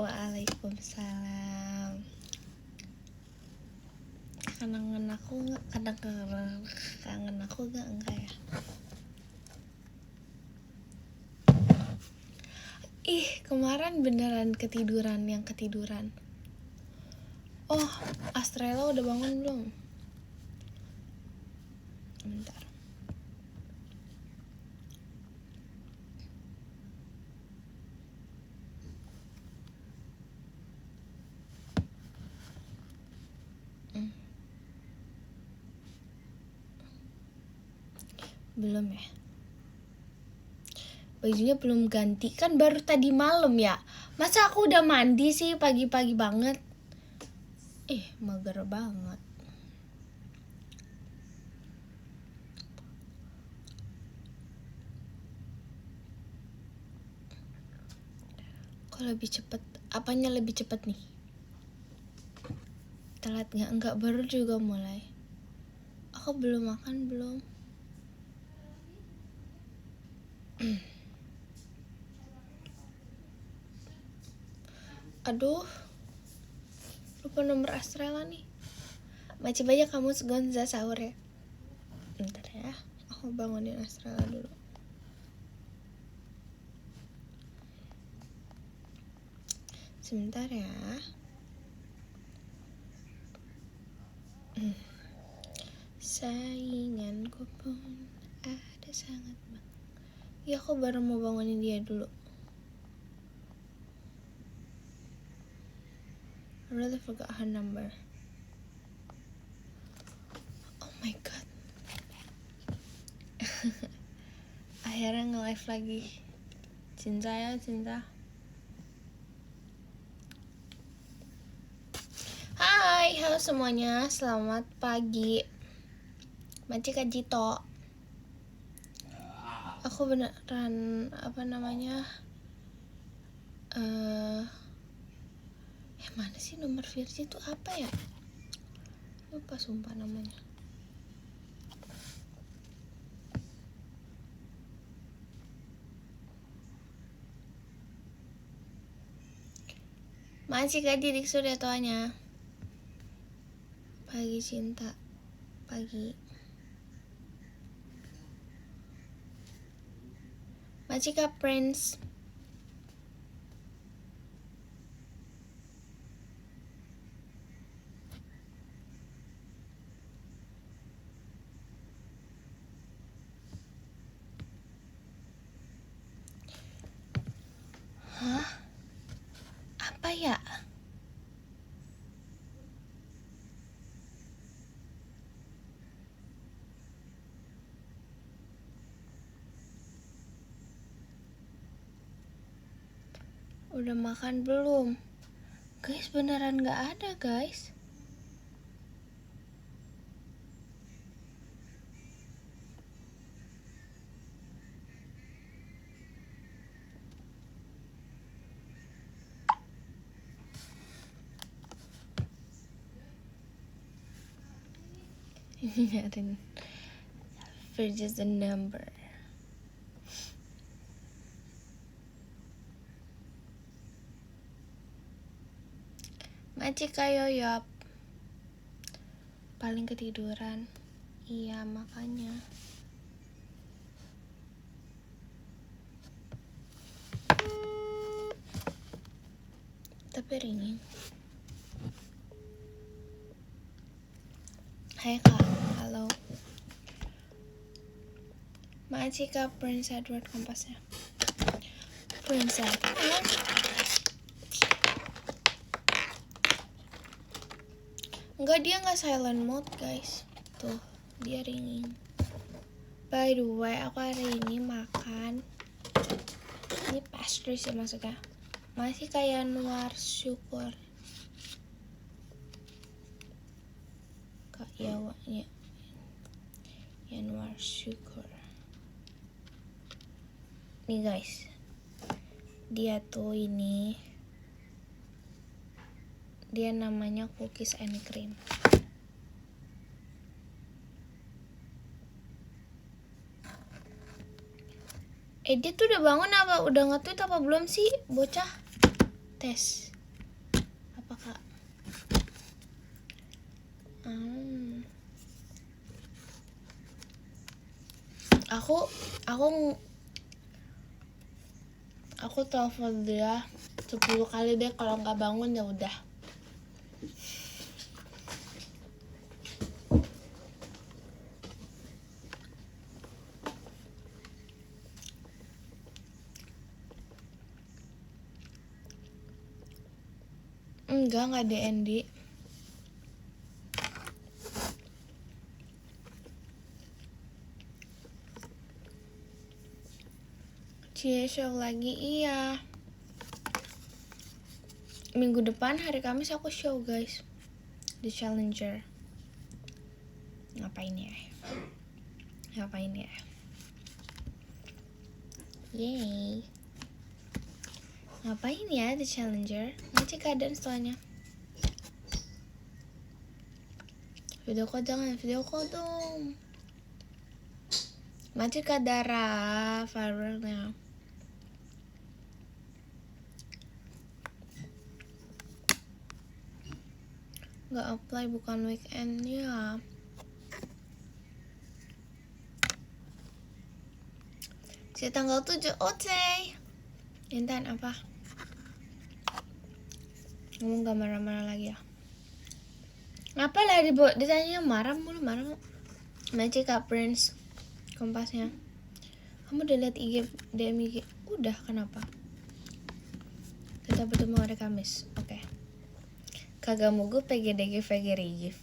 Waalaikumsalam. Kangen aku nggak? Kangen aku nggak? Enggak ya. Ih, kemarin beneran ketiduran. Oh, Astrella udah bangun belum? Bentar. Belum ya? Bajunya belum ganti, kan baru tadi malam ya. Masa aku udah mandi sih pagi-pagi banget? Mager banget. Kok lebih cepet? Apanya lebih cepet nih? Telat nggak? Enggak, baru juga mulai. Aku belum makan, belum. Aduh, lupa nomor Astrella nih. Macam aja kamu segonza sahur ya. Bentar ya, aku bangunin Astrella dulu. Sebentar ya. Sainganku pun ada sangat banget. Ya, aku baru mau bangunin dia dulu. I really forgot her number. Oh my god. Akhirnya nge-live lagi. Cinta ya, cinta. Hai, halo semuanya. Selamat pagi. Maci Kajito. Aku beneran mana sih nomor Virgi itu apa ya? Lupa sumpah namanya. Masih Kak Didik sudah tuanya. Pagi cinta. Pagi. Masih Kak Prince. Hah? Apa ya? Udah makan belum? Guys, beneran gak ada guys. Nyariin Virgi's the number. Macik Yoyop. Paling ketiduran. Iya, makanya. Tapi ringin. Hai Kak, halo. Makasih Kak Prince Edward kompasnya. Prince Edward. Enggak, dia nggak silent mode guys. Tuh, dia ringing. By the way, aku hari ini makan. Ini pastry sih maksudnya. Masih kayak Yanuar Syukur. Kak Yawanya. Yanuar Syukur. Nih guys. Dia tuh ini. Dia namanya cookies and cream. Dia tuh udah bangun apa? Udah nge-tweet apa belum sih? Bocah. Tes. Aku telepon dia 10 kali deh, kalau nggak bangun ya udah. Nggak DND. Show lagi, iya. Minggu depan hari Kamis aku show guys, di Challenger. Ngapain ya? Yeay. Ngapain ya di Challenger? Nanti keadaan setelahnya. Video call dong. Macet Kadara viral. Nggak apply, bukan weekend ya. Si tanggal 7 OC. Intan apa? Ngomong gak marah-marah lagi ya. Ngapa lah ditanya marah mulu. Magic Kak Prince Kompasnya. Kamu udah liat IG DM IG? Udah, kenapa? Kita bertemu hari Kamis. Oke. Kagak mau gue PGDG VGRIGIF.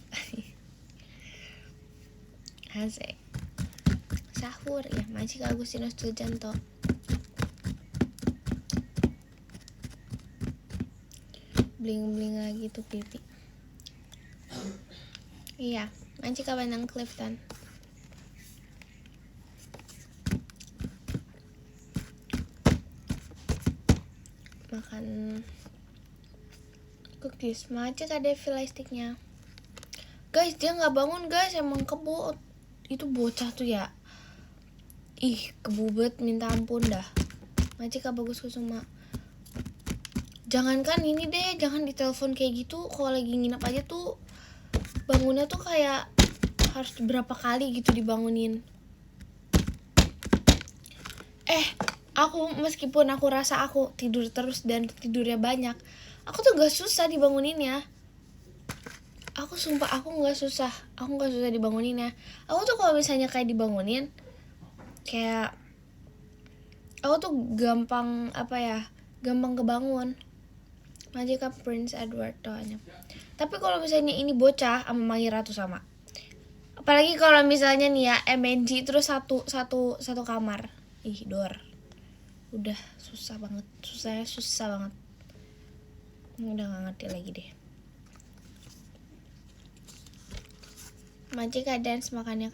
Asik. Sahur ya, Magic Agustinus Tuljanto. Bling-bling lagi tuh pipi. Iya, Magic Abanang Clifton. Makan cookies. Magic ada sticknya. Guys, dia nggak bangun guys, emang kebut. Itu bocah tuh ya. Ih, kebubet minta ampun dah. Magic Bagus Kusuma. Jangankan ini deh, jangan ditelepon kayak gitu. Kalau lagi nginep aja tuh bangunnya tuh kayak harus berapa kali gitu dibangunin. Meskipun aku rasa aku tidur terus dan tidurnya banyak, aku tuh gak susah dibanguninnya. Aku sumpah aku gak susah dibanguninnya. Aku tuh kalau misalnya kayak dibangunin, kayak aku tuh gampang kebangun. Magic Prince Edward doanya. Tapi kalau misalnya ini bocah sama Maira tuh sama. Apalagi kalau misalnya nih ya MNG terus satu kamar. Ih, dor. Udah susah banget. Udah gak ngerti lagi deh. Magic dance makannya.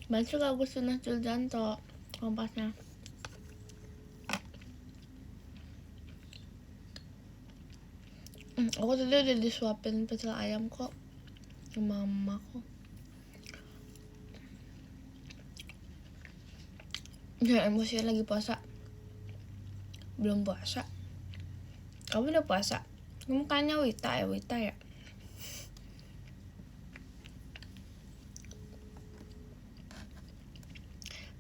Magic Agustinus Tuljanto Kompasnya. Aku tadi udah disuapin pecel ayam kok sama mamaku. Ya emosi lagi puasa. Belum puasa. Kamu udah puasa? Kamu kayaknya Wita ya.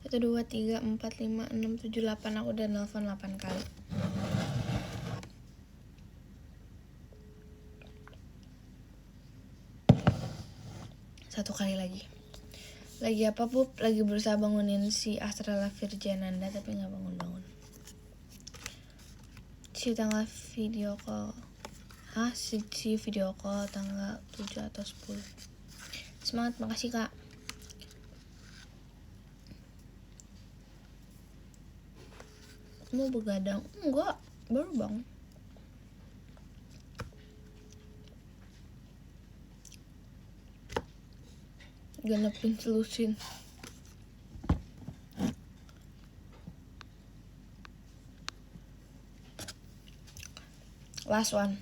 1, 2, 3, 4, 5, 6, 7, 8. Aku udah nelfon 8 kali. Satu kali lagi. Lagi apa Pup? Lagi berusaha bangunin si Astrala Virjananda tapi gak bangun-bangun. Si tanggal video call. Si video call tanggal 7 atau 10. Semangat, makasih Kak. Mau begadang? Enggak, baru bangun. Ganepin selusin. Last one.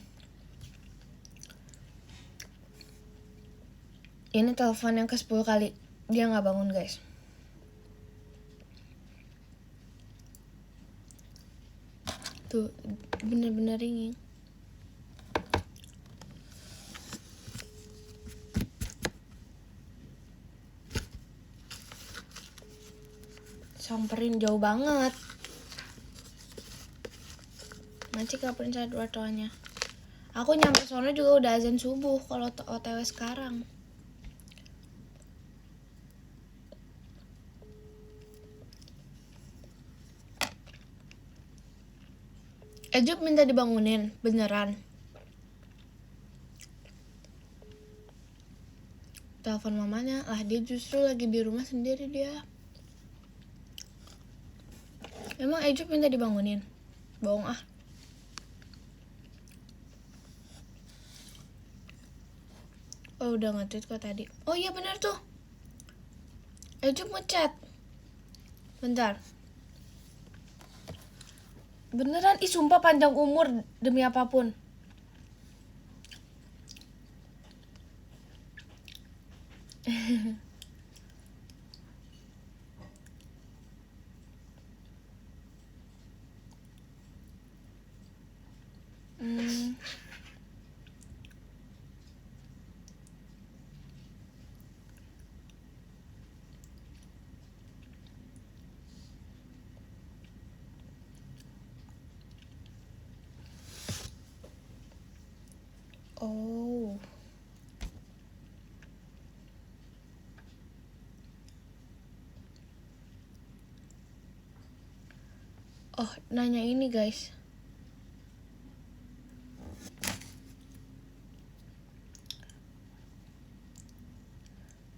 Ini telepon yang ke-10 kali. Dia gak bangun guys. Tuh, bener-bener ringing. Samperin jauh banget. Masih kapan saya dua-duanya. Aku nyampe sono juga udah azan subuh kalau OTW sekarang. Ejup minta dibangunin, beneran. Telepon mamanya, lah dia justru lagi di rumah sendiri dia. Emang Ejup minta dibangunin? Bohong ah. Oh udah nge-tweet kok tadi. Oh iya bener tuh. Ejup ngechat. Bentar. Beneran, sumpah panjang umur demi apapun. Oh. Oh, nanya ini guys.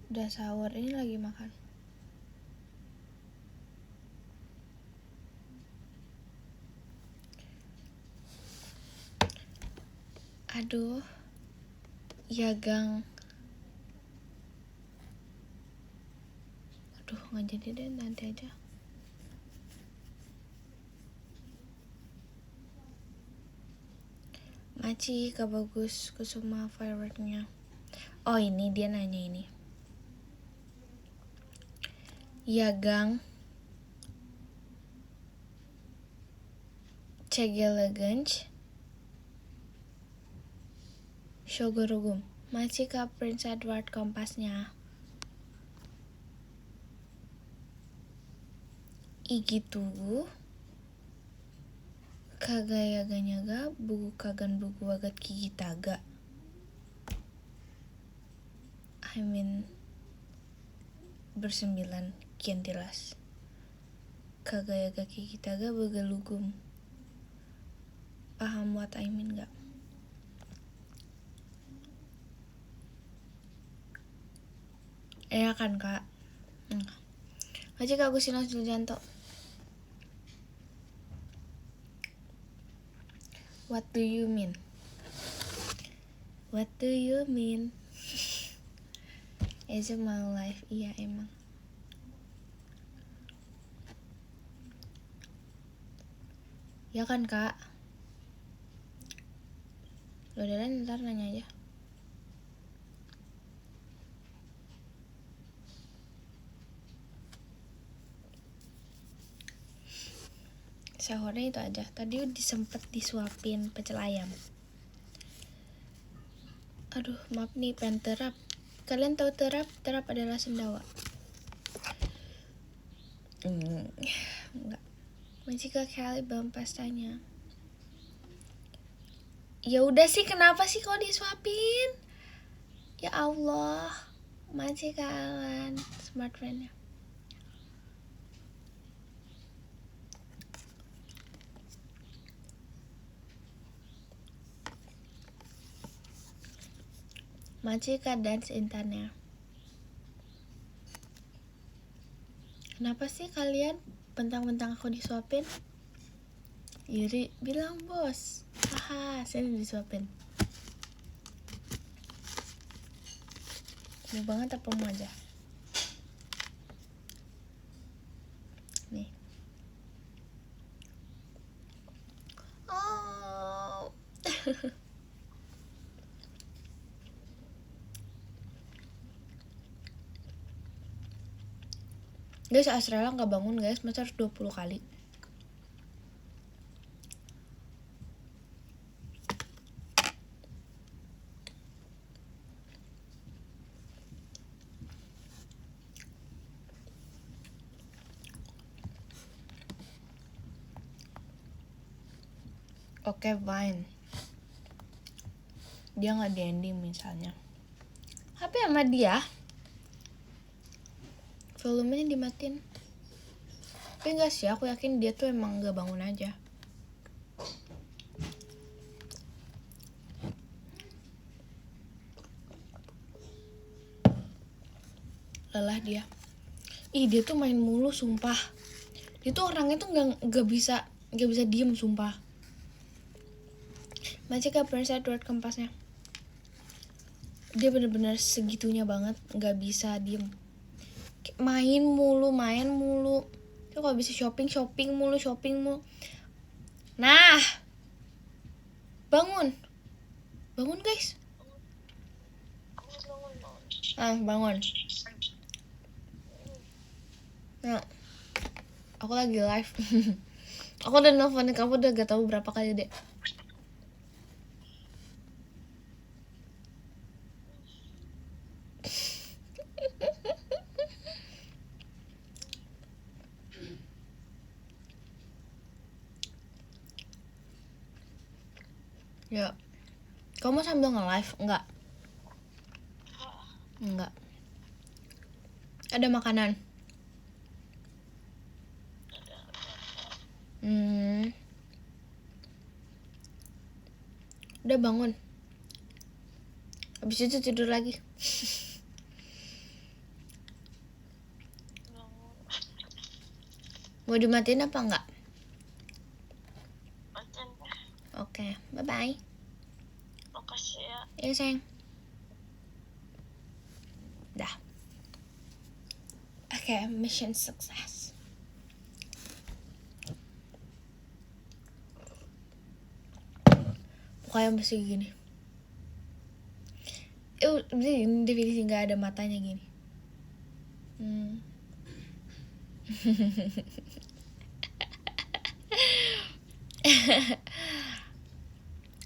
Udah sahur, ini lagi makan. Aduh. Ya gang. Aduh, nggak jadi deh, nanti aja. Maci, Kak Bagus, Kusuma fireworknya. Oh ini dia nanya ini. Ya gang. Cegelegenj. Shogorogum. Maci Kak Prince Edward kompasnya. Igitu. Kagayaganyaga buku kagan buku wagat kigitaga. I mean bersembilan kian tilas. Kagayaga kigitaga begalugum. Paham what I mean gak? Iya kan kak? Aja Kak Agustinus Juljanto. What do you mean? What do you mean? It's my life. Iya emang. Ya kan kak? Lo udah ntar nanya aja. Sahurnya itu aja. Tadi disempet disuapin pecel ayam. Aduh maaf nih, pengen terap. Kalian tahu terap? Terap adalah sendawa. Enggak. Masih ke Kelly belum pastanya. Ya udah sih, kenapa sih kok disuapin? Ya Allah, masih kalian smart friend-nya. Masih ke dance intannya. Kenapa sih kalian bentang-bentang aku disuapin? Iri bilang bos. Haha, sini disuapin. Mau banget apa mau aja? Nih. Oh. Guys, Australia nggak bangun guys, masa harus 20 kali. Oke, fine. Dia nggak di ending misalnya. HP sama dia volumenya dimatiin. Tapi enggak sih, aku yakin dia tuh emang nggak bangun aja. Lelah dia. Dia tuh main mulu sumpah. Dia tuh orangnya tuh nggak bisa diem sumpah. Masih ke Prince Edward Kempasnya. Dia bener-bener segitunya banget, nggak bisa diem. Main mulu. Tuh kalau bisa shopping mulu. Nah, bangun guys. Bangun. Nah, aku lagi live. Aku udah nelfonin kamu udah gak tahu berapa kali deh. Ya, kamu sambil nge-live? Enggak. Ada makanan? Udah bangun. Habis itu tidur lagi. Mau dimatiin apa enggak? Oke, bye-bye. Makasih ya. Iya sayang. Dah. Oke, mission success. Pokoknya masih gini. Definisi gak ada matanya gini.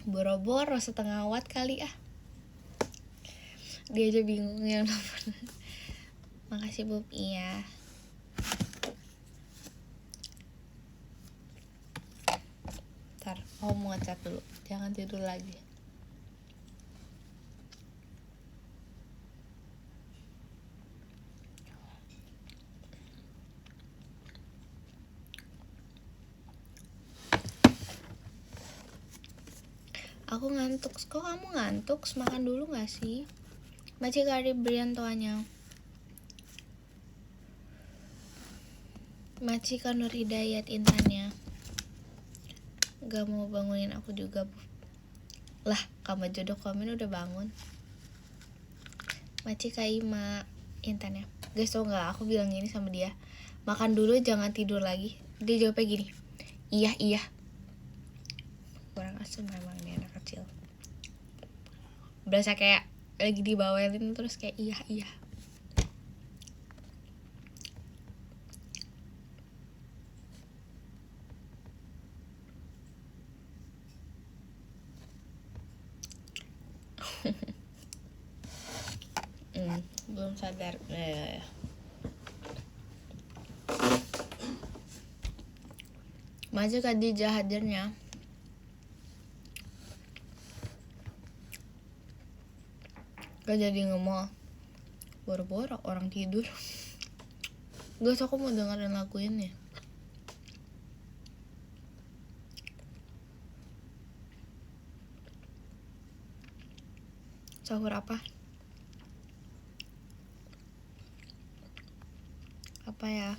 Boro-boro setengah watt kali ah. Dia aja bingung yang nomor. Makasih Bob, iya. Ntar, aku mau ngecat dulu. Jangan tidur lagi. Aku ngantuk. Kok kamu ngantuk? Makan dulu gak sih? Masih kari Briantoanya. Maci Nur Hidayat Intannya. Gak mau bangunin aku juga, Bu. Lah, kamu jodoh komen udah bangun. Maci Kaima Intannya. Guys, tau gak aku bilang gini sama dia, makan dulu jangan tidur lagi. Dia jawabnya gini, iya. Kurang asem memang nih anak kecil. Berasa kayak lagi dibawelin terus kayak iya. Belum sadar. Maju Khadijah hadirnya. Gak jadi nge-mall. Boro-boro orang tidur. Guys, aku mau dengerin lagu ini. Sahur apa? Apa ya?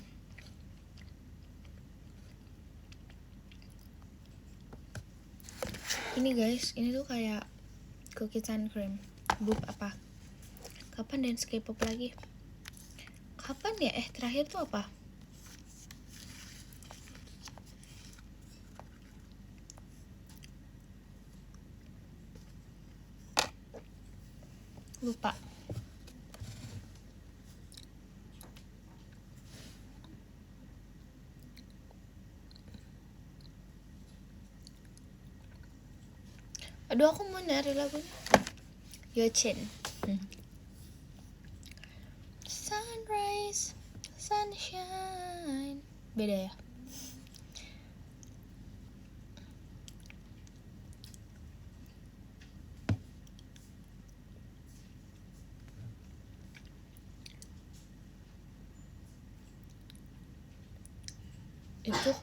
Ini guys, ini tuh kayak cookies and cream. Boop apa? Kapan dance K-pop lagi? Kapan ya? Terakhir tuh apa? Lupa. Aduh, aku mau nyari lagunya. Yochin. Sunrise, sunshine. Beda ya? Itu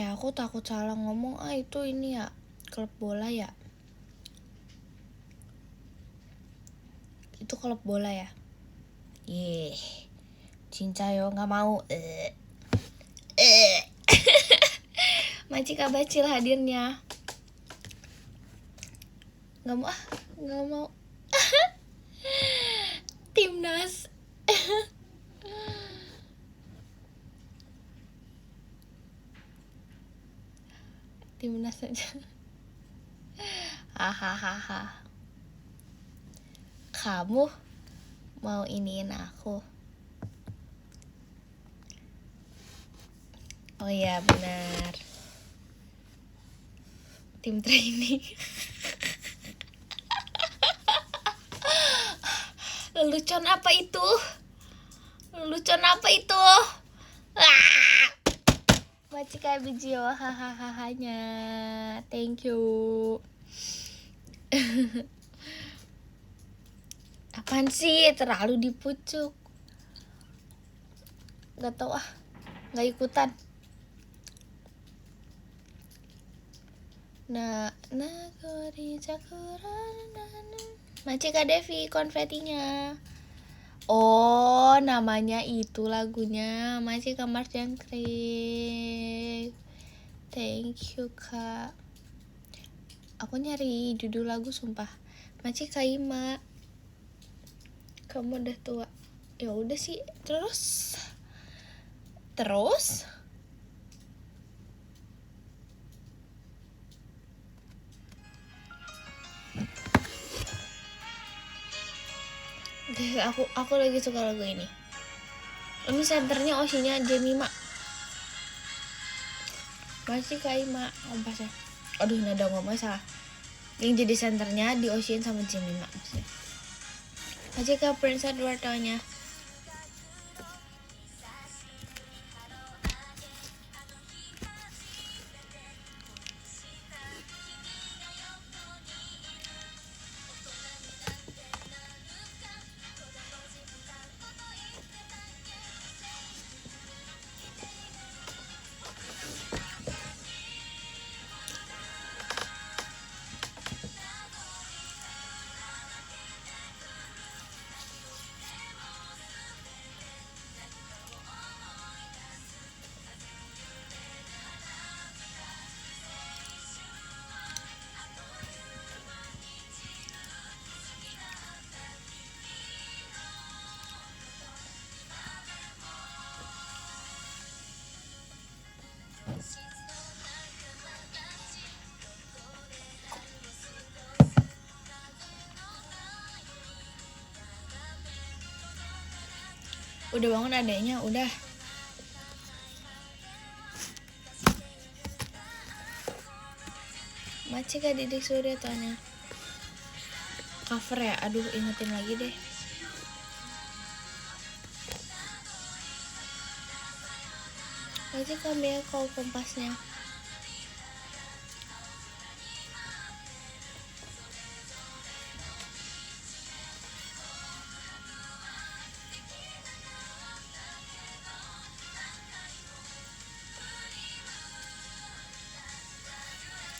aku takut salah ngomong. Itu ini ya, klub bola ya. Itu klub bola ya. Cincayo nggak mau. Macika Bacil hadirnya. Nggak mau. Timnas. Timnas aja. Hahaha. Kamu mau iniin aku? Oh iya benar. Tim training. Lelucon apa itu? Macika Bijio, hahahahanya. Thank you. Apaan sih? Terlalu dipucuk. Gak tau gak ikutan. Nagori Sakura. Macika Devi konfetinya. Oh, namanya itu lagunya Macika Mars Jangkrik. Thank you, Kak. Aku nyari judul lagu sumpah. Macika Ima. Kamu udah tua. Ya udah sih. Terus aku lagi suka lagu ini. Ini senternya Oshinya Jemima. Masih Kaima kompasnya. Aduh, nada ngomong salah. Yang jadi senternya di Oshin sama Jemima maksudnya. Masih ke Prince Edward taunya. Udah bangun adanya, udah. Macika Didik Surya tanya. Cover ya? Aduh, ingetin lagi deh. Macika ambil kau kompasnya.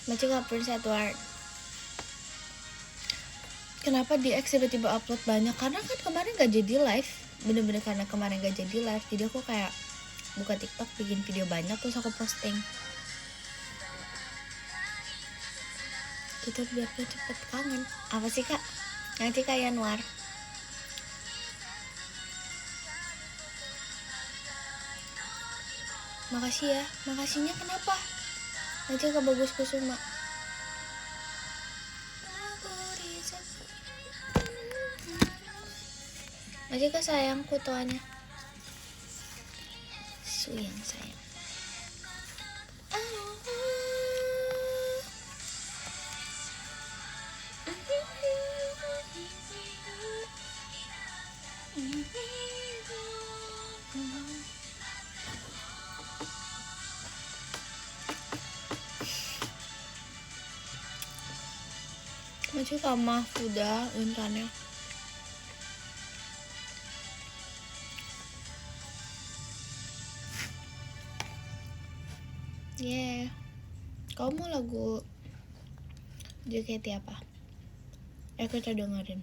Macika Prince Edward. Kenapa di X tiba-tiba upload banyak? Karena kan kemarin gak jadi live. Bener-bener karena kemarin gak jadi live. Jadi aku kayak buka TikTok, bikin video banyak, terus aku posting. Gitu biar gue cepet kangen. Apa sih kak? Nanti kak Yanwar. Makasih ya. Makasihnya kenapa? Nanti kak Bagus Kusuma. Masih kak sayangku tuanya. Suyang sayang. Masih sama udah intannya. Yeah. Kamu mau lagu JKT apa? Kita dengerin.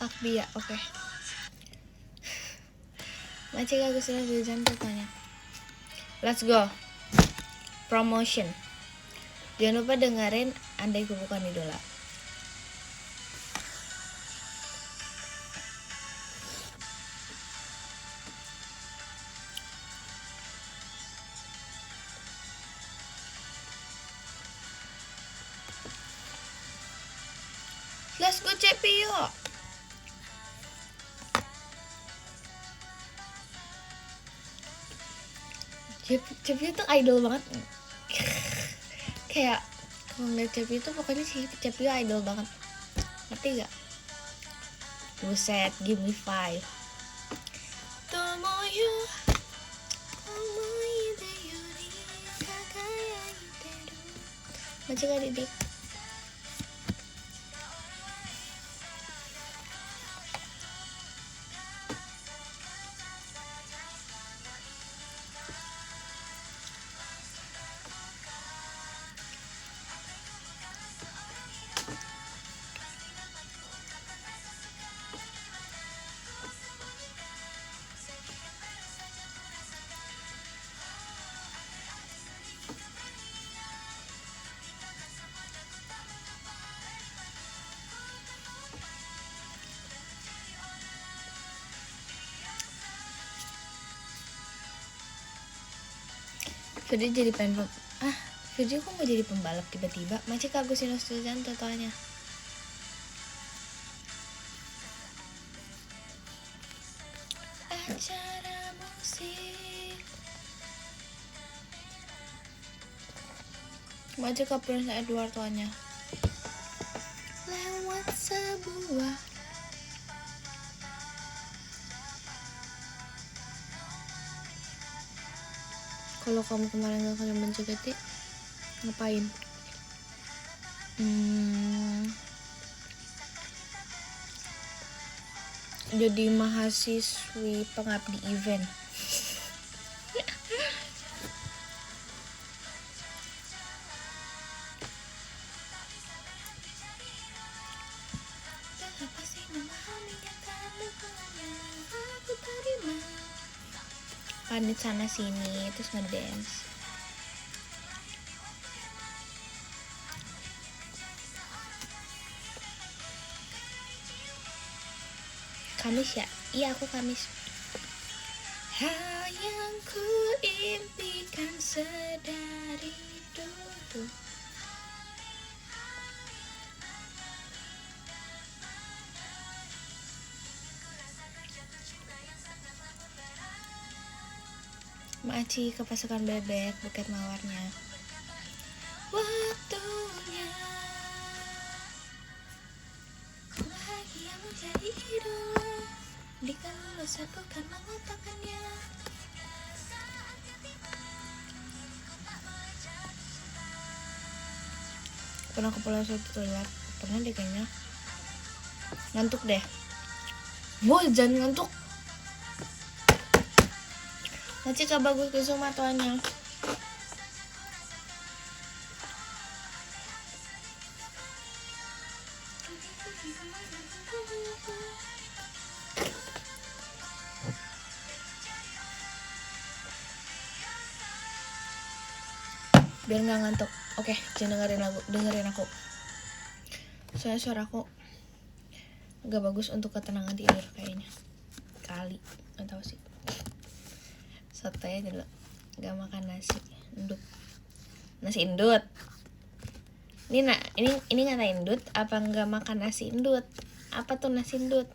Akbia, oke. Macik Agustina Wiljan tanya. Let's go. Promotion. Jangan lupa dengerin Andai Ku Bukan Idola. Let's go Cepi yuk. Cepi itu idol banget. Kayak kalau ngeliat Cepi itu pokoknya si Cepi idol banget. Ngerti gak? Buset, give me 5. Tomoyo Omoi de yori kakayai teru. Baca gak Didik? Firdi jadi pengen Firdi kok mau jadi pembalap tiba-tiba? Macik Agustina Suzan totalnya. Acara musik. Macik Prince Edward totalnya. Lewat sebuah kalau kamu kemarin gak kalian JKT ngapain? Jadi mahasiswi pengabdi event. Panit sana sini terus ngedance. Kamis ya? Iya aku Kamis. Hal yang ku impikan sedari dulu. Maci ke pasukan bebek Bukit Mawarnya. Waktunya bahagia menjadi idola. Di kelulusan bukan mengatakannya. Pernah ke Pulau Satu toilet. Pernah deh kayaknya. Ngantuk deh. Boy jangan ngantuk. Masih Kak Bagus Kusuma tuanya. Biar nggak ngantuk. Oke, jangan dengerin aku. Soalnya suara aku gak bagus untuk ketenangan tidur kayaknya. Kali, nggak tahu sih. Sotonya dulu, gak makan nasi indut. Nasi indut. Ini kata indut apa nggak makan nasi indut? Apa tuh nasi indut?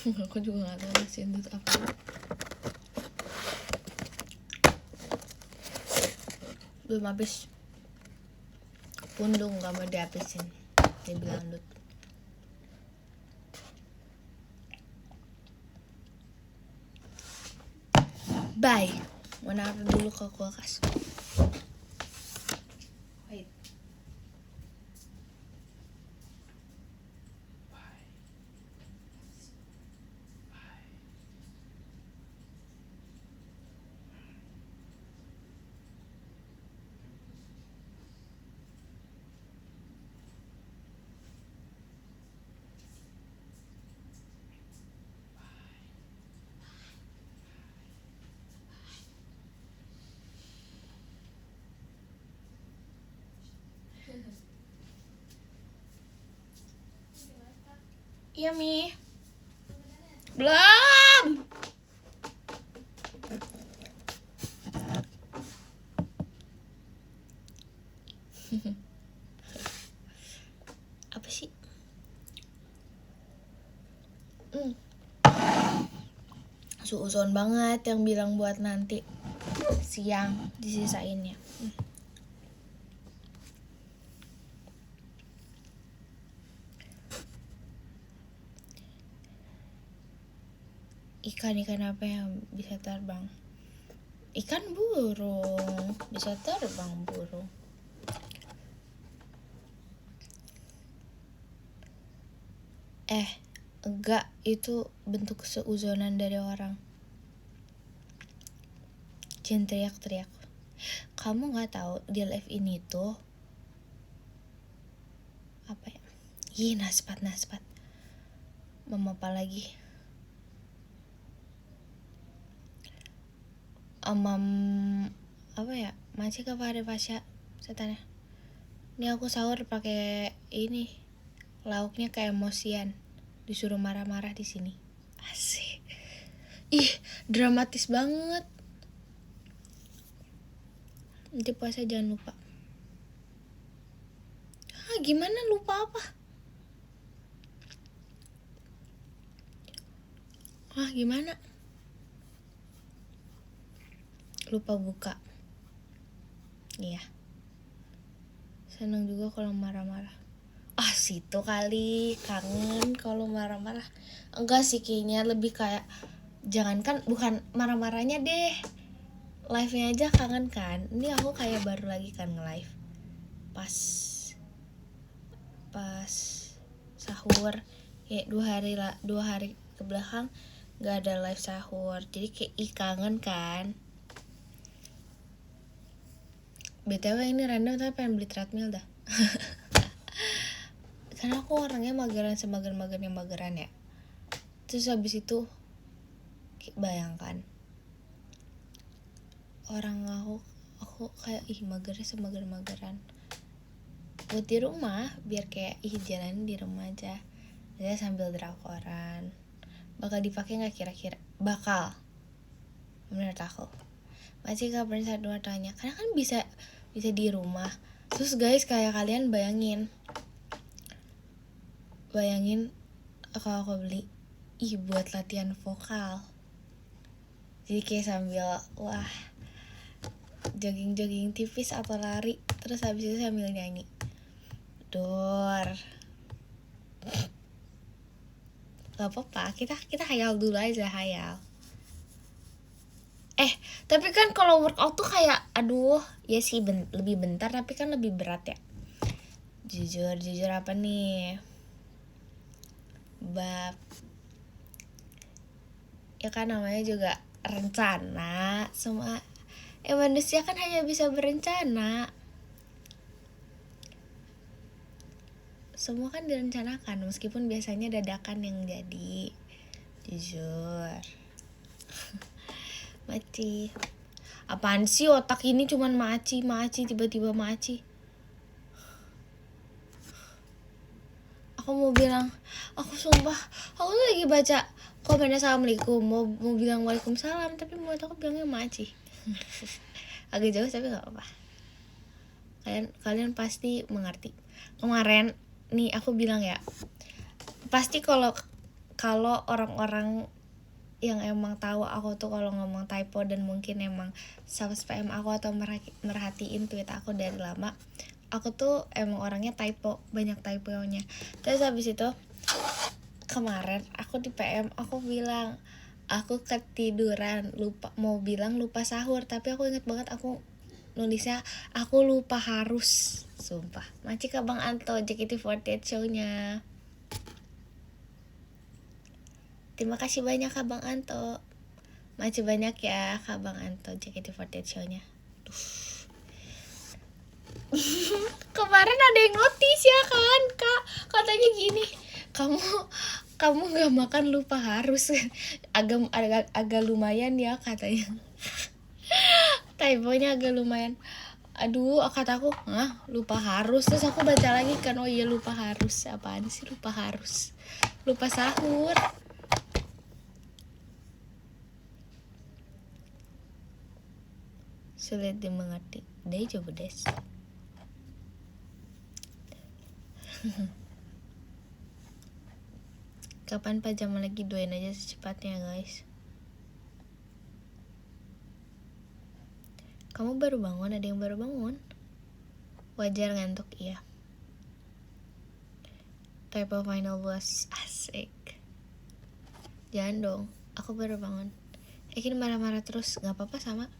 Aku juga nggak tahu nasi indut apa. Belum habis. Pundung gak mau dihabisin. Dia bilang Dut. Bye. Mau naruh dulu ke kulkas. Wait. Iya Mi. Belum. Apa sih? Suuzon banget yang bilang buat nanti siang disisainnya. Ikan apa yang bisa terbang? Ikan burung bisa terbang burung. Enggak, itu bentuk seuzonan dari orang. Jangan teriak-teriak. Kamu nggak tahu di live ini tuh apa ya? Ih, naspat. Mama apa lagi? Apa ya? Macik apa ada Pasya? Setannya. Ini aku sahur pakai ini. Lauknya kayak emosian. Disuruh marah-marah di sini. Asik. Ih, dramatis banget. Nanti puasa jangan lupa. Gimana lupa apa? Gimana? Lupa buka. Iya. Senang juga kalau marah-marah. Situ kali kangen kalau marah-marah. Enggak sih, kayaknya lebih kayak jangankan bukan marah-marahnya deh. Live-nya aja kangen kan. Ini aku kayak baru lagi kan nge-live. Pas sahur kayak 2 hari ke belakang nggak ada live sahur, jadi kayak kangen kan. BTW ini random tapi pengen beli treadmill dah. Karena aku orangnya mageran mageran ya. Terus habis itu bayangkan orang aku kayak mageran buat di rumah biar kayak jalan di rumah aja. Jadi sambil drakoran. Bakal dipakai nggak kira-kira? Bakal. Menurut aku. Masih kapan saat dua tanya? Karena kan bisa di rumah. Terus guys, kayak kalian bayangin kalau aku beli buat latihan vokal. Jadi kayak sambil jogging tipis atau lari, terus habis itu sambil nyanyi. Dor. Gak apa-apa, kita hayal dulu aja, hayal. Tapi kan kalau workout tuh kayak ya sih lebih bentar tapi kan lebih berat ya. Jujur apa nih? Bab. Ya kan namanya juga rencana. Semua manusia kan hanya bisa berencana. Semua kan direncanakan, meskipun biasanya dadakan yang jadi. Jujur. Maci. Apaan sih otak ini cuman maci tiba-tiba maci. Aku mau bilang, aku sumpah, aku tuh lagi baca komen assalamualaikum, mau bilang waalaikumsalam, tapi mulut aku bilangnya maci. Agak jauh tapi nggak apa-apa. Kalian pasti mengerti. Kemarin nih aku bilang ya, pasti kalau orang-orang yang emang tahu aku tuh kalau ngomong typo dan mungkin emang spam aku atau merhatiin tweet aku dari lama, aku tuh emang orangnya typo, banyak typonya. Terus habis itu kemarin aku di PM aku bilang aku ketiduran, lupa sahur, tapi aku inget banget aku nulisnya aku lupa harus. Sumpah, macik Abang Anto JKT48 show-nya. Terima kasih banyak Abang Anto. Masih banyak ya Abang Anto JKT48 show-nya. Kemarin ada yang notice ya kan Kak, katanya gini, kamu nggak makan lupa harus. agak lumayan ya katanya. Typonya agak lumayan. Aduh, kataku, lupa harus. Terus aku baca lagi kan, oh iya lupa harus. Apaan sih lupa harus? Lupa sahur. Sulit dimengerti. Coba des. Kapan pajaman lagi, doain aja secepatnya guys. Kamu baru bangun? Ada yang baru bangun? Wajar ngantuk, iya. Typo final was asik. Jangan dong, aku baru bangun. Ekin marah-marah terus, gak apa-apa sama.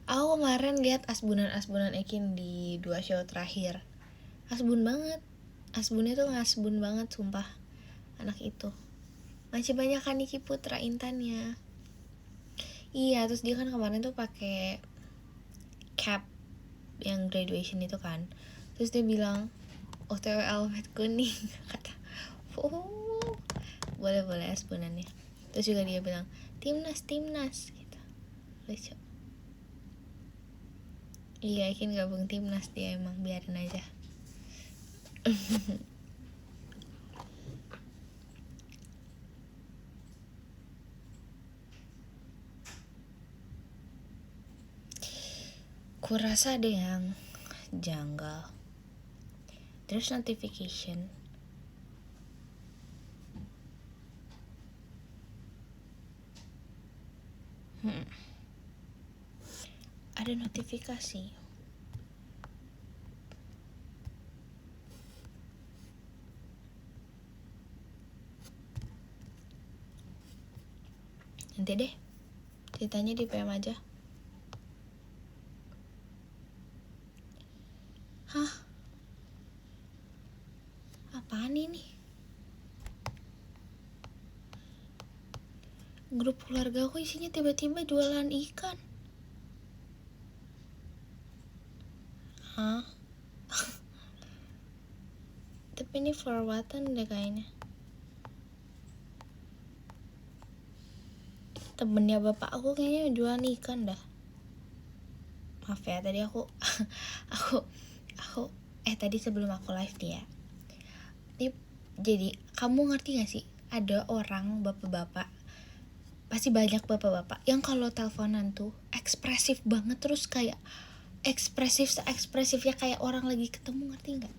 Aku kemarin lihat asbunan Ekin di 2 show terakhir. Asbun banget. Asbunnya tuh ngasbun banget, sumpah. Anak itu. Masih banyak kan Niki Putra Intannya. Iya, terus dia kan kemarin tuh pakai cap yang graduation itu kan. Terus dia bilang OTW Alfred kuning. Kata, boleh asbunannya. Terus juga dia bilang timnas gitu. Lucu. Iya, Ekin gabung timnas dia, emang biarin aja. Kurasa ada yang janggal. Terus notification. Ada notifikasi. Nanti deh, ceritanya di PM aja. Hah? Apaan ini? Grup keluarga aku isinya tiba-tiba jualan ikan. Hah? Tapi ini forwardan deh kayaknya. Temennya bapak aku kayaknya jualan ikan dah. Maaf ya, tadi aku tadi sebelum aku live nih ya. Jadi kamu ngerti gak sih, ada orang bapak-bapak, pasti banyak bapak-bapak yang kalau teleponan tuh ekspresif banget, terus kayak ekspresifnya kayak orang lagi ketemu, ngerti nggak?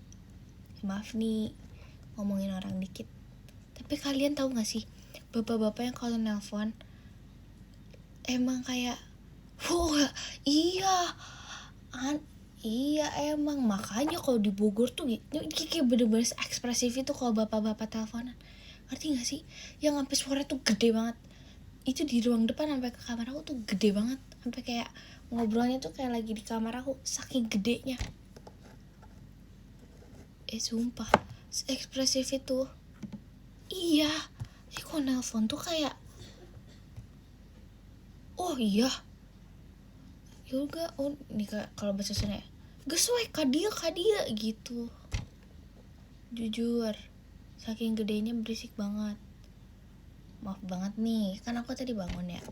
Maaf nih ngomongin orang dikit, tapi kalian tahu nggak sih bapak-bapak yang kalau nelpon emang kayak iya emang, makanya kalau di Bogor tuh kayak bener-bener ekspresif itu kalau bapak-bapak teleponan, ngerti nggak sih? Yang sampai suara tuh gede banget, itu di ruang depan sampai ke kamar aku tuh gede banget, sampai kayak ngobrolnya tuh kayak lagi di kamar aku, saking gedenya. Sumpah ekspresif itu. Iya, jadi kalau nelpon tuh kayak iya juga, nih kalau bahasa Sunda gesuai kadia gitu. Jujur, saking gedenya berisik banget. Maaf banget nih, kan aku tadi bangun ya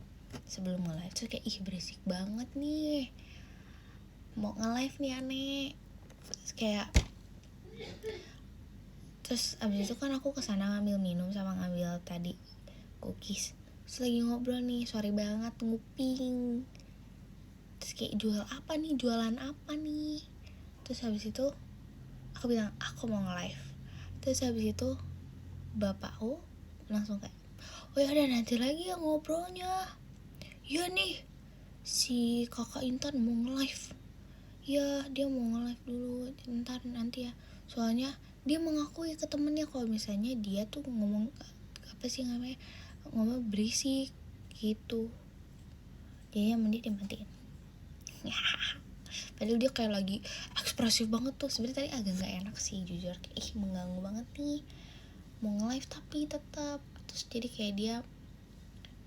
sebelum nge-live, terus kayak berisik banget nih, mau nge-live nih aneh. Terus abis itu kan aku kesana ngambil minum sama ngambil tadi cookies. Terus lagi ngobrol nih, sorry banget nguping. Terus kayak jualan apa nih. Terus habis itu aku bilang aku mau nge-live. Terus habis itu bapakku langsung kayak, oh ya udah nanti lagi ya ngobrolnya. Ya nih si kakak Intan mau nge-live. Ya dia mau nge-live dulu ntar nanti ya. Soalnya dia mengakui ke temennya kalau misalnya dia tuh ngomong apa sih namanya, ngomong berisik gitu. Dia mending dimatiin. Padahal dia kayak lagi ekspresif banget tuh. Sebenarnya tadi agak nggak enak sih jujur, kayak mengganggu banget nih mau nge-live tapi tetap. Terus jadi kayak dia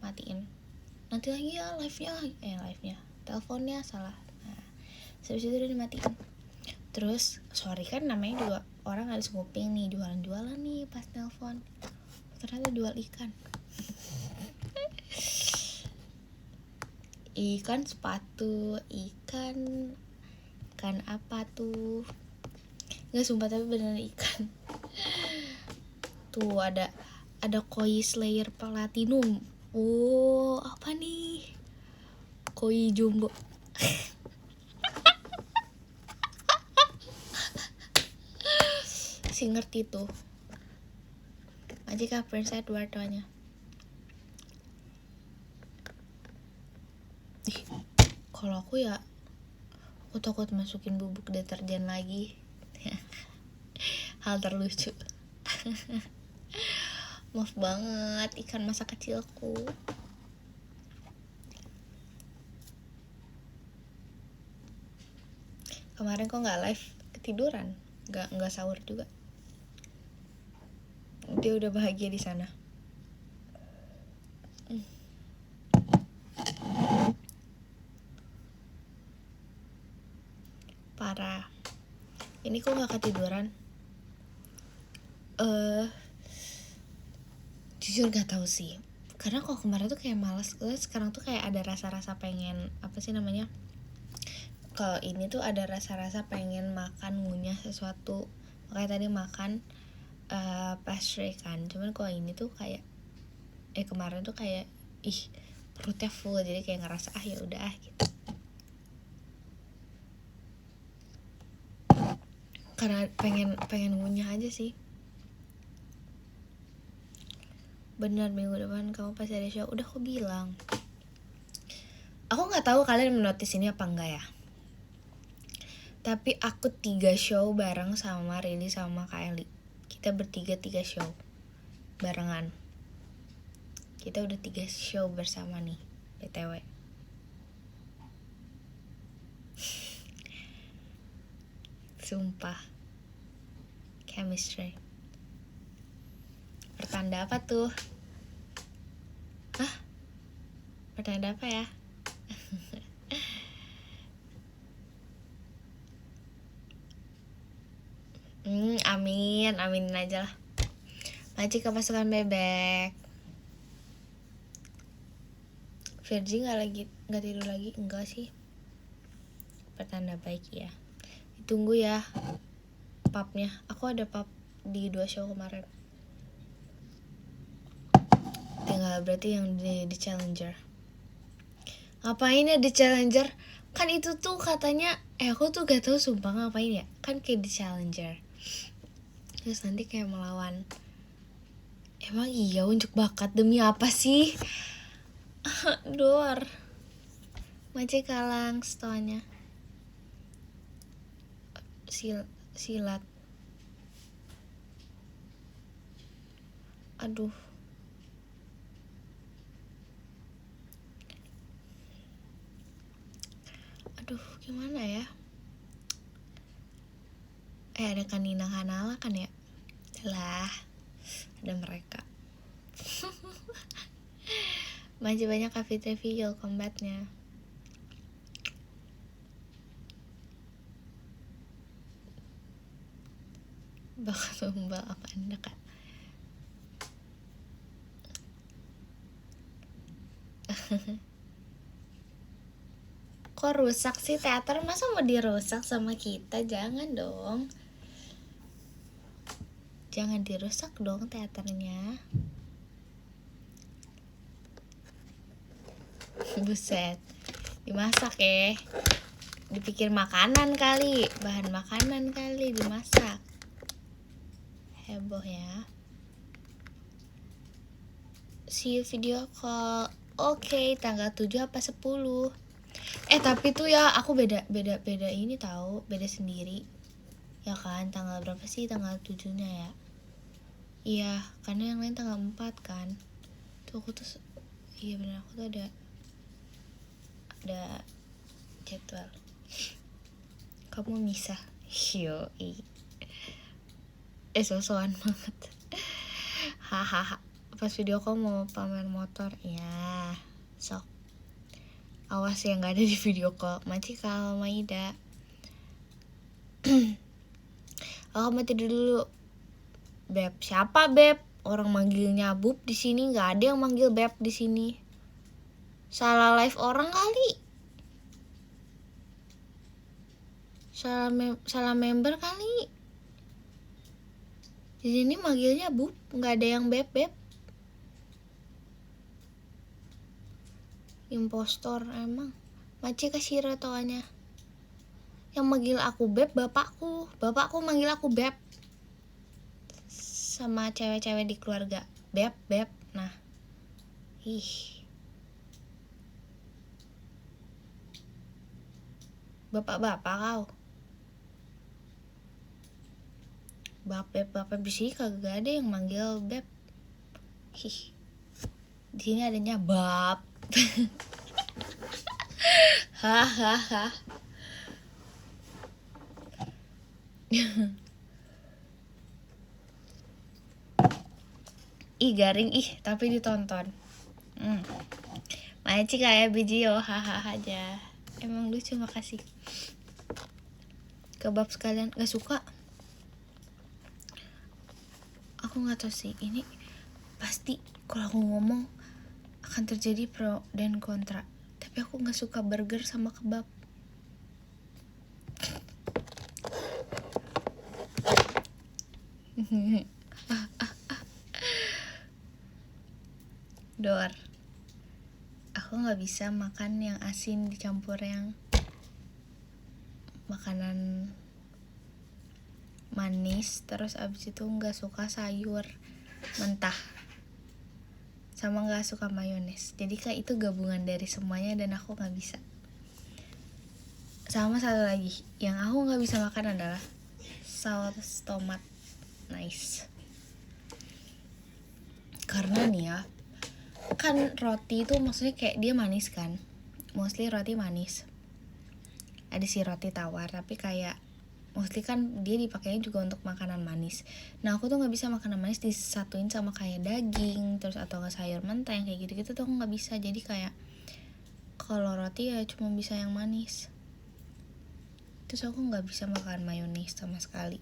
matiin, nanti lagi ya live-nya teleponnya salah. Nah habis itu udah dimatiin. Terus sorry kan namanya juga orang harus nguping nih, jualan nih pas telepon, ternyata jual ikan. Ikan sepatu, ikan apa tuh, nggak sumpah tapi beneran ikan. Tuh ada koi slayer platinum. Oh apa nih, koi jumbo. Si ngerti tuh Majika Prince Edward namanya. Kalau aku ya aku takut masukin bubuk deterjen lagi. Hal terlucu. Maaf banget ikan masa kecilku. Kemarin kok nggak live, ketiduran, nggak sahur juga. Dia udah bahagia di sana. Parah. Ini kok nggak ketiduran? Jujur nggak tahu sih. Karena kok kemarin tuh kayak malas, sekarang tuh kayak ada rasa-rasa pengen apa sih namanya? Kalau ini tuh ada rasa-rasa pengen makan ngunyah sesuatu. Makanya tadi makan pastry kan. Cuman kalau ini tuh kayak kemarin tuh kayak perutnya full, jadi kayak ngerasa ya udah gitu. Karena pengen ngunyah aja sih. Benar minggu depan kamu pasti ada show. Udah aku bilang. Aku nggak tahu kalian menotis ini apa enggak ya. Tapi aku 3 show bareng sama Rili sama Kak Eli. Kita bertiga 3 show barengan. Kita udah 3 show bersama nih, BTW. Sumpah. Chemistry. Pertanda apa tuh? Hah? Pertanda apa ya? Aminin aja lah. Majik ke pasukan bebek. Virgi nggak tidur lagi, enggak sih. Pertanda baik ya. Ditunggu ya pubnya. Aku ada pub di 2 show kemarin. Tinggal berarti yang di Challenger. Ngapain ya di Challenger? Kan itu tuh katanya aku tuh gak tahu sumpah ngapain ya. Kan kayak di Challenger. Terus nanti kayak melawan. Emang iya unjuk bakat demi apa sih? Dor. Mace kalang stoanya. Silat. Aduh. Gimana ya? Ada Kanina Kanala kan ya? Lah, ada mereka. Masih banyak Fit Reveal combatnya. Bakal tumbal apa anda kak? Kok rusak sih teater? Masa mau dirusak sama kita? Jangan dong. Jangan dirusak dong teaternya. Buset. Dimasak ya. Dipikir makanan kali. Bahan makanan kali dimasak. Heboh ya. see you video call. Oke, tanggal 7 apa 10? Tapi tuh ya aku beda ini tahu, beda sendiri. Ya kan, tanggal berapa sih tanggal 7-nya ya? Iya, karena yang lain tanggal 4 kan. Tuh aku tuh iya benar, aku tuh ada jadwal. Kamu misah. Yoi. So-soan banget. Hahaha. Pas video call mau pamer motor. Ya, sok. Awas yang gak ada di video call. Maci kalau Maida. Aku mau tidur dulu. Beb, siapa Beb? Orang manggilnya Bub di sini, nggak ada yang manggil Beb di sini. Salah live orang kali. Salah member kali. Di sini manggilnya Bub, nggak ada yang Beb. Impostor emang. Maci kasih retoannya. Yang manggil aku Beb bapakku. Bapakku manggil aku Beb. Sama cewek-cewek di keluarga. Beb. Nah. Bapak-bapak kau. Bapak di sini kagak ada yang manggil Beb. Di sini adanya Bab. Hahaha. Garing tapi ditonton. Maci kayak video hahaha aja. Emang lucu, makasih. Kebab sekalian gak suka. Aku gak tahu sih, ini pasti kalau aku ngomong akan terjadi pro dan kontra. Tapi aku gak suka burger sama kebab. Dor, aku gak bisa makan yang asin dicampur yang makanan manis. Terus abis itu gak suka sayur mentah, sama gak suka mayones. Jadi kayak itu gabungan dari semuanya dan aku gak bisa. Sama satu lagi yang aku gak bisa makan adalah saus tomat. Nice. Karena nih ya, kan roti itu maksudnya kayak dia manis kan, mostly roti manis. Ada sih roti tawar, tapi kayak mostly kan dia dipakainya juga untuk makanan manis. Nah aku tuh nggak bisa makanan manis disatuin sama kayak daging terus atau nggak sayur mentah yang kayak gitu tuh aku nggak bisa. Jadi kayak kalau roti ya cuma bisa yang manis. Terus aku nggak bisa makan mayones sama sekali.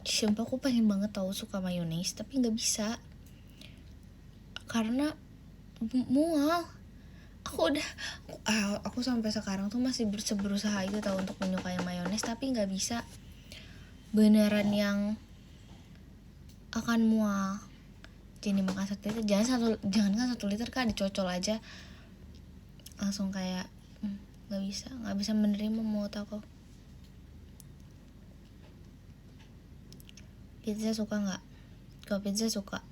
Sumpah aku pengen banget tahu suka mayones tapi nggak bisa. Karena mual. Aku sampai sekarang tuh masih berusaha itu tahu untuk menyukai mayones tapi nggak bisa. Beneran yang akan mual. Jadi makan 1 liter, jangan kan 1 liter kan dicocol aja. Langsung kayak nggak bisa menerima mulut aku. Pizza suka nggak? Kalau pizza suka.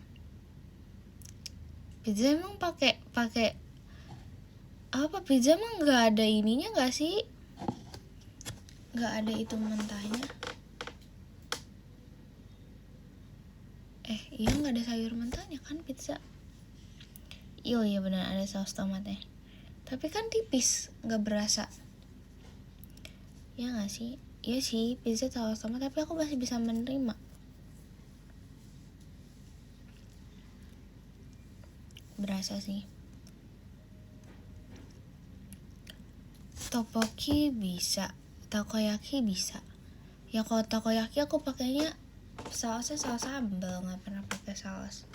Pizza emang pakai apa? Pizza emang nggak ada ininya nggak sih? Nggak ada itu mentahnya. Iya nggak ada sayur mentahnya kan pizza. Iya benar ada saus tomatnya. Tapi kan tipis, nggak berasa. Ya nggak sih? Iya sih pizza saus tomat tapi aku masih bisa menerima. Berasa sih. Tteokbokki bisa, takoyaki bisa. Ya kalau takoyaki aku pakainya sausnya saus sambal, nggak pernah pakai saus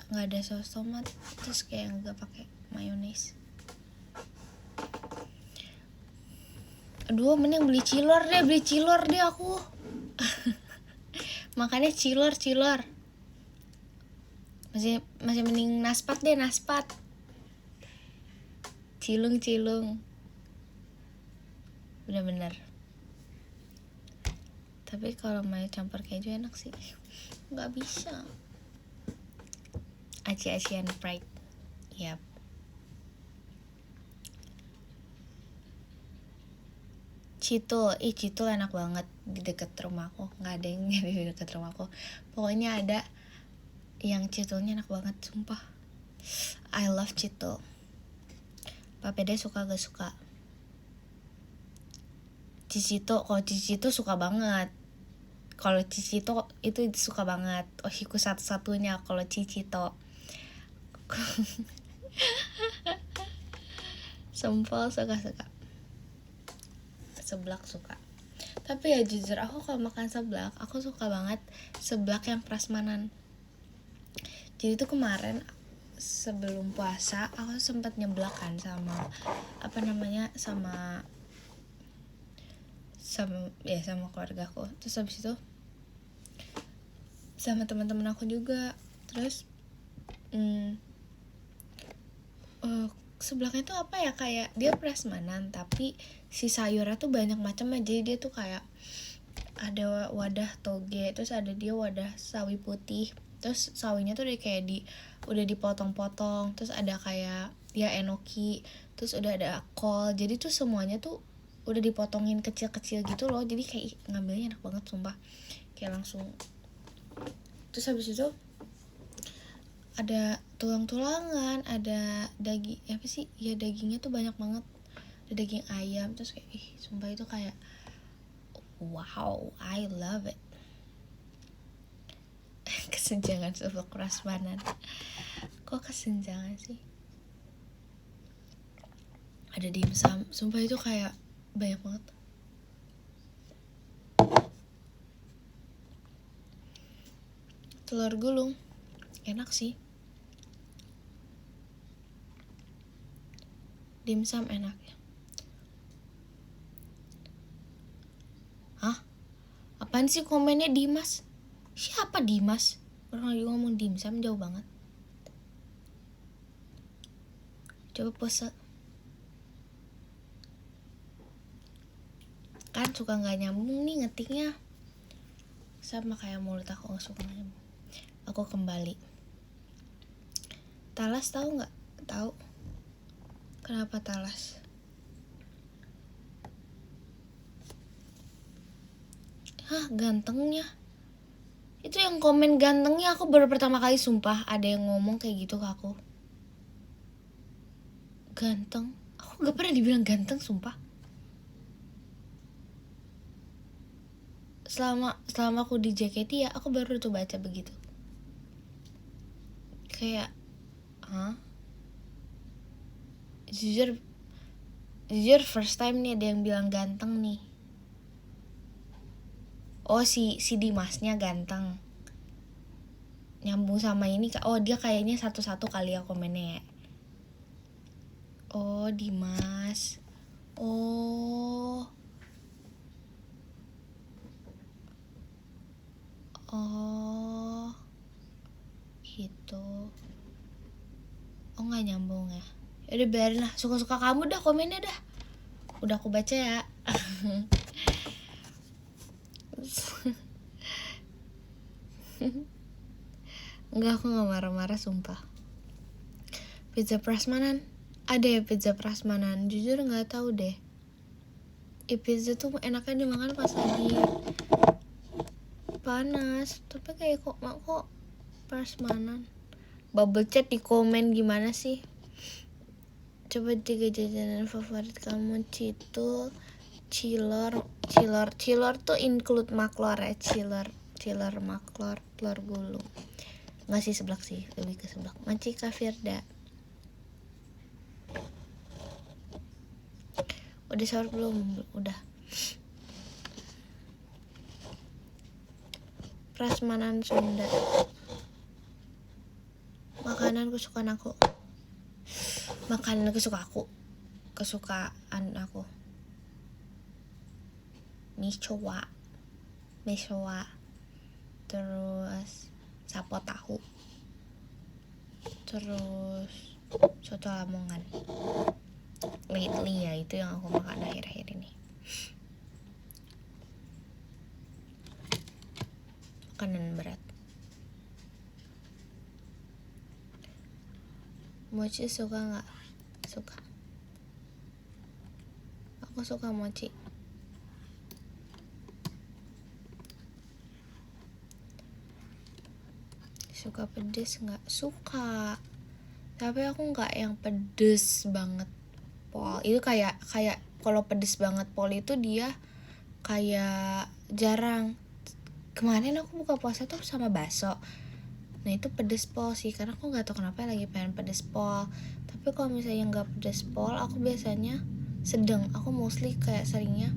nggak ada saus tomat. Terus kayak nggak pakai mayones. Aduh mending beli cilor deh aku. Makannya cilor. Masih mending naspat. Cilung bener-bener. Tapi kalau mayo campur keju enak sih. Nggak bisa. Aci-acian pride. Yap. Citul, Citul enak banget di dekat rumahku. Nggak ada yang di dekat rumahku. Pokoknya ada yang Citulnya enak banget, sumpah. I love Citul. Papede suka gak suka? Cicito, kalau Cicito suka banget. Kalau Cicito itu suka banget. Oshiku satu-satunya kalau Cicito. Sempol suka-suka. Seblak suka. Tapi ya jujur aku kalau makan seblak, aku suka banget seblak yang prasmanan. Jadi tuh kemarin sebelum puasa aku sempat nyeblak kan sama sama keluargaku. Terus habis itu sama teman-teman aku juga. Terus seblaknya tuh apa ya, kayak dia prasmanan tapi si sayurnya tuh banyak macamnya. Jadi dia tuh kayak ada wadah toge, terus ada dia wadah sawi putih, terus sawinya tuh udah dipotong-potong, terus ada kayak dia enoki, terus udah ada kol. Jadi tuh semuanya tuh udah dipotongin kecil-kecil gitu loh. Jadi kayak ngambilnya enak banget sumpah, kayak langsung. Terus habis itu ada tulang-tulangan, ada daging apa sih ya, dagingnya tuh banyak banget, ada daging ayam. Terus kayak sumpah itu kayak wow, I love it. Kesenjangan seblak prasmanan. Kok kesenjangan sih? Ada dimsum, sumpah itu kayak banyak banget. Telur gulung enak sih. Dimsum enak ya. Hah? Apaan sih komennya Dimas? Siapa Dimas? Orang lagi ngomong dimsum jauh banget. Coba pose. Kan suka gak nyambung nih ngetiknya. Sama kayak mulut aku gak suka nyambung. Aku kembali. Talas tahu gak? Tahu. Kenapa Talas? Hah, gantengnya. Itu yang komen gantengnya, aku baru pertama kali sumpah ada yang ngomong kayak gitu ke aku. Ganteng? Aku gak pernah dibilang ganteng sumpah. Selama aku di JKT ya, aku baru tuh baca begitu. Kayak jujur first time nih ada yang bilang ganteng nih. Oh si Dimasnya ganteng, nyambung sama ini. Oh dia kayaknya satu-satu kali ya komennya ya. Oh Dimas. Oh gitu. Oh nggak nyambung ya. Udah biarin lah, suka-suka kamu dah komennya dah. Udah aku baca ya. Enggak, aku gak marah-marah sumpah. Pizza prasmanan? Ada ya pizza prasmanan? Jujur gak tahu deh. Pizza tuh enaknya dimakan pas lagi panas. Tapi kayak kok prasmanan. Bubble chat di komen gimana sih? Coba 3 jajanan favorit kamu. Citul, Cilor tuh include maklor ya. Cilor maklor, telur gulung. Nggak sih seblak sih, lebih ke seblak. Macika Firda. Udah sahur belum? Udah. Prasmanan Sunda. Makanan kesukaan aku. Kesukaan aku. Misowa. Terus sapo tahu. Terus soto lamongan. Lately ya, itu yang aku makan akhir-akhir ini. makanan berat. Mochi suka nggak? Suka. Aku suka mochi. Suka pedes nggak? Suka. Tapi aku nggak yang pedes banget pol. Itu kayak kalau pedes banget pol itu dia kayak jarang. Kemarin aku buka puasa tuh sama bakso. Nah itu pedes pol sih, karena aku nggak tahu kenapa lagi pengen pedes pol. Tapi kalau misalnya nggak pedes pol, aku biasanya sedang. Aku mostly kayak seringnya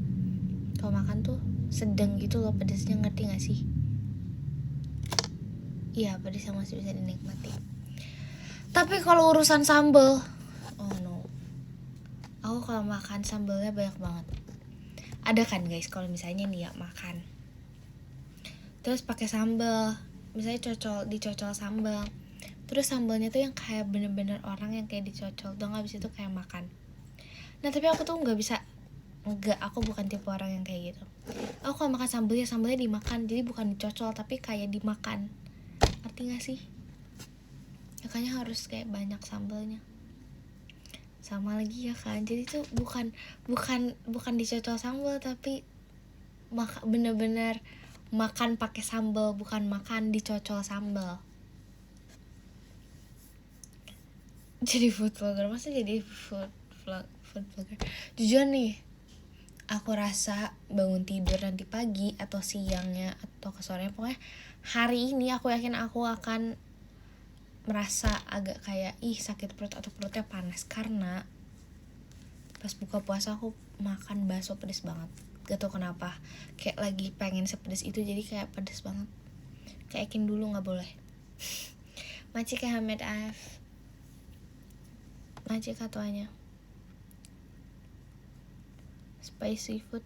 kalau makan tuh sedang gitu loh pedesnya, ngerti nggak sih? Iya, pedes yang masih bisa dinikmati. Tapi kalau urusan sambal, oh no, aku kalau makan sambalnya banyak banget. Ada kan guys, kalau misalnya nih ya makan, terus pakai sambal, misalnya dicocol sambal, terus sambalnya tuh yang kayak bener-bener orang yang kayak dicocol dong, abis itu kayak makan. Nah tapi aku tuh aku bukan tipe orang yang kayak gitu. Aku kalau makan sambalnya dimakan, jadi bukan dicocol tapi kayak dimakan, ngerti gak sih? Makanya harus kayak banyak sambalnya. Sama lagi ya kan, jadi tuh bukan dicocol sambal, tapi bener-bener makan pakai sambal, bukan makan dicocol sambal. Jadi food vlogger, masa jadi food vlogger? Jujur nih, aku rasa bangun tidur nanti pagi atau siangnya atau ke sorenya, pokoknya hari ini aku yakin aku akan merasa agak kayak sakit perut atau perutnya panas, karena pas buka puasa aku makan bakso pedes banget. Gak tau kenapa, kayak lagi pengen sepedes itu, jadi kayak pedes banget. Kayakin dulu gak boleh. Macik Hamid Af, macik katuanya. Spicy food,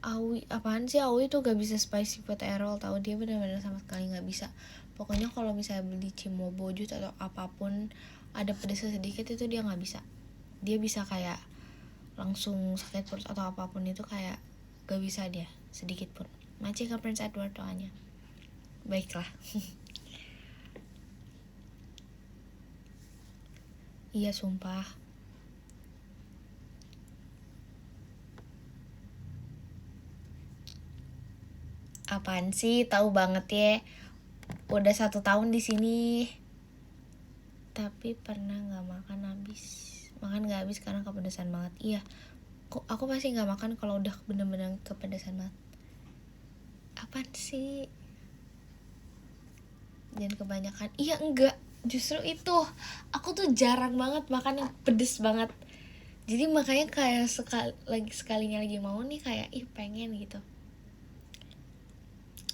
Awi, apaan sih? Awi tuh gak bisa spicy food at all, tau. Dia benar-benar sama sekali gak bisa. Pokoknya kalau misalnya beli Cimobo Jus atau apapun ada pedesnya sedikit, itu dia gak bisa. Dia bisa kayak langsung sakit perut atau apapun itu, kayak gak bisa dia sedikit pun. Macik ke Prince Edward doanya. Baiklah. Iya sumpah. Apaan sih, tahu banget ya. Udah 1 tahun di sini. Tapi pernah nggak makan nggak habis karena kepedesan banget. Iya. Kok aku pasti nggak makan kalau udah bener-bener kepedesan banget. Apaan sih? Jangan kebanyakan. Iya enggak. Justru itu. Aku tuh jarang banget makan yang pedes banget. Jadi makanya kayak sekalinya lagi mau nih kayak pengen gitu.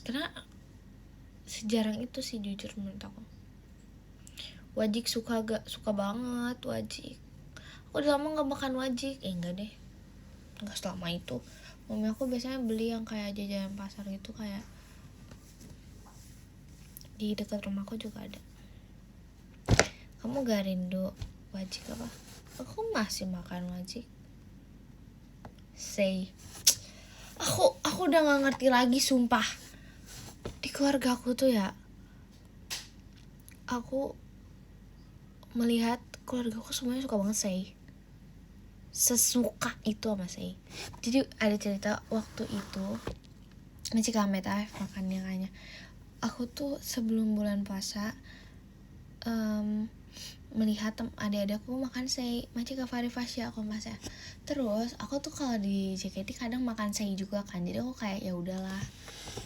Karena sejarang itu sih jujur menurut aku. Wajik suka banget wajik. Aku udah lama gak makan wajik. Enggak deh, enggak selama itu. Mami aku biasanya beli yang kayak jajanan pasar gitu, kayak di dekat rumahku juga ada. Kamu gak rindu wajik apa? Aku masih makan wajik. Say, aku udah gak ngerti lagi sumpah. Di keluarga aku tuh ya, aku melihat keluarga aku semuanya suka banget say. Sesuka itu sama say. Jadi ada cerita waktu itu Macik Ahmed makannya kayaknya. Aku tuh sebelum bulan puasa melihat adik-adikku makan sei, Macik Fari Fasya aku masa. Terus aku tuh kalau di JKT kadang makan sei juga kan. Jadi aku kayak ya udahlah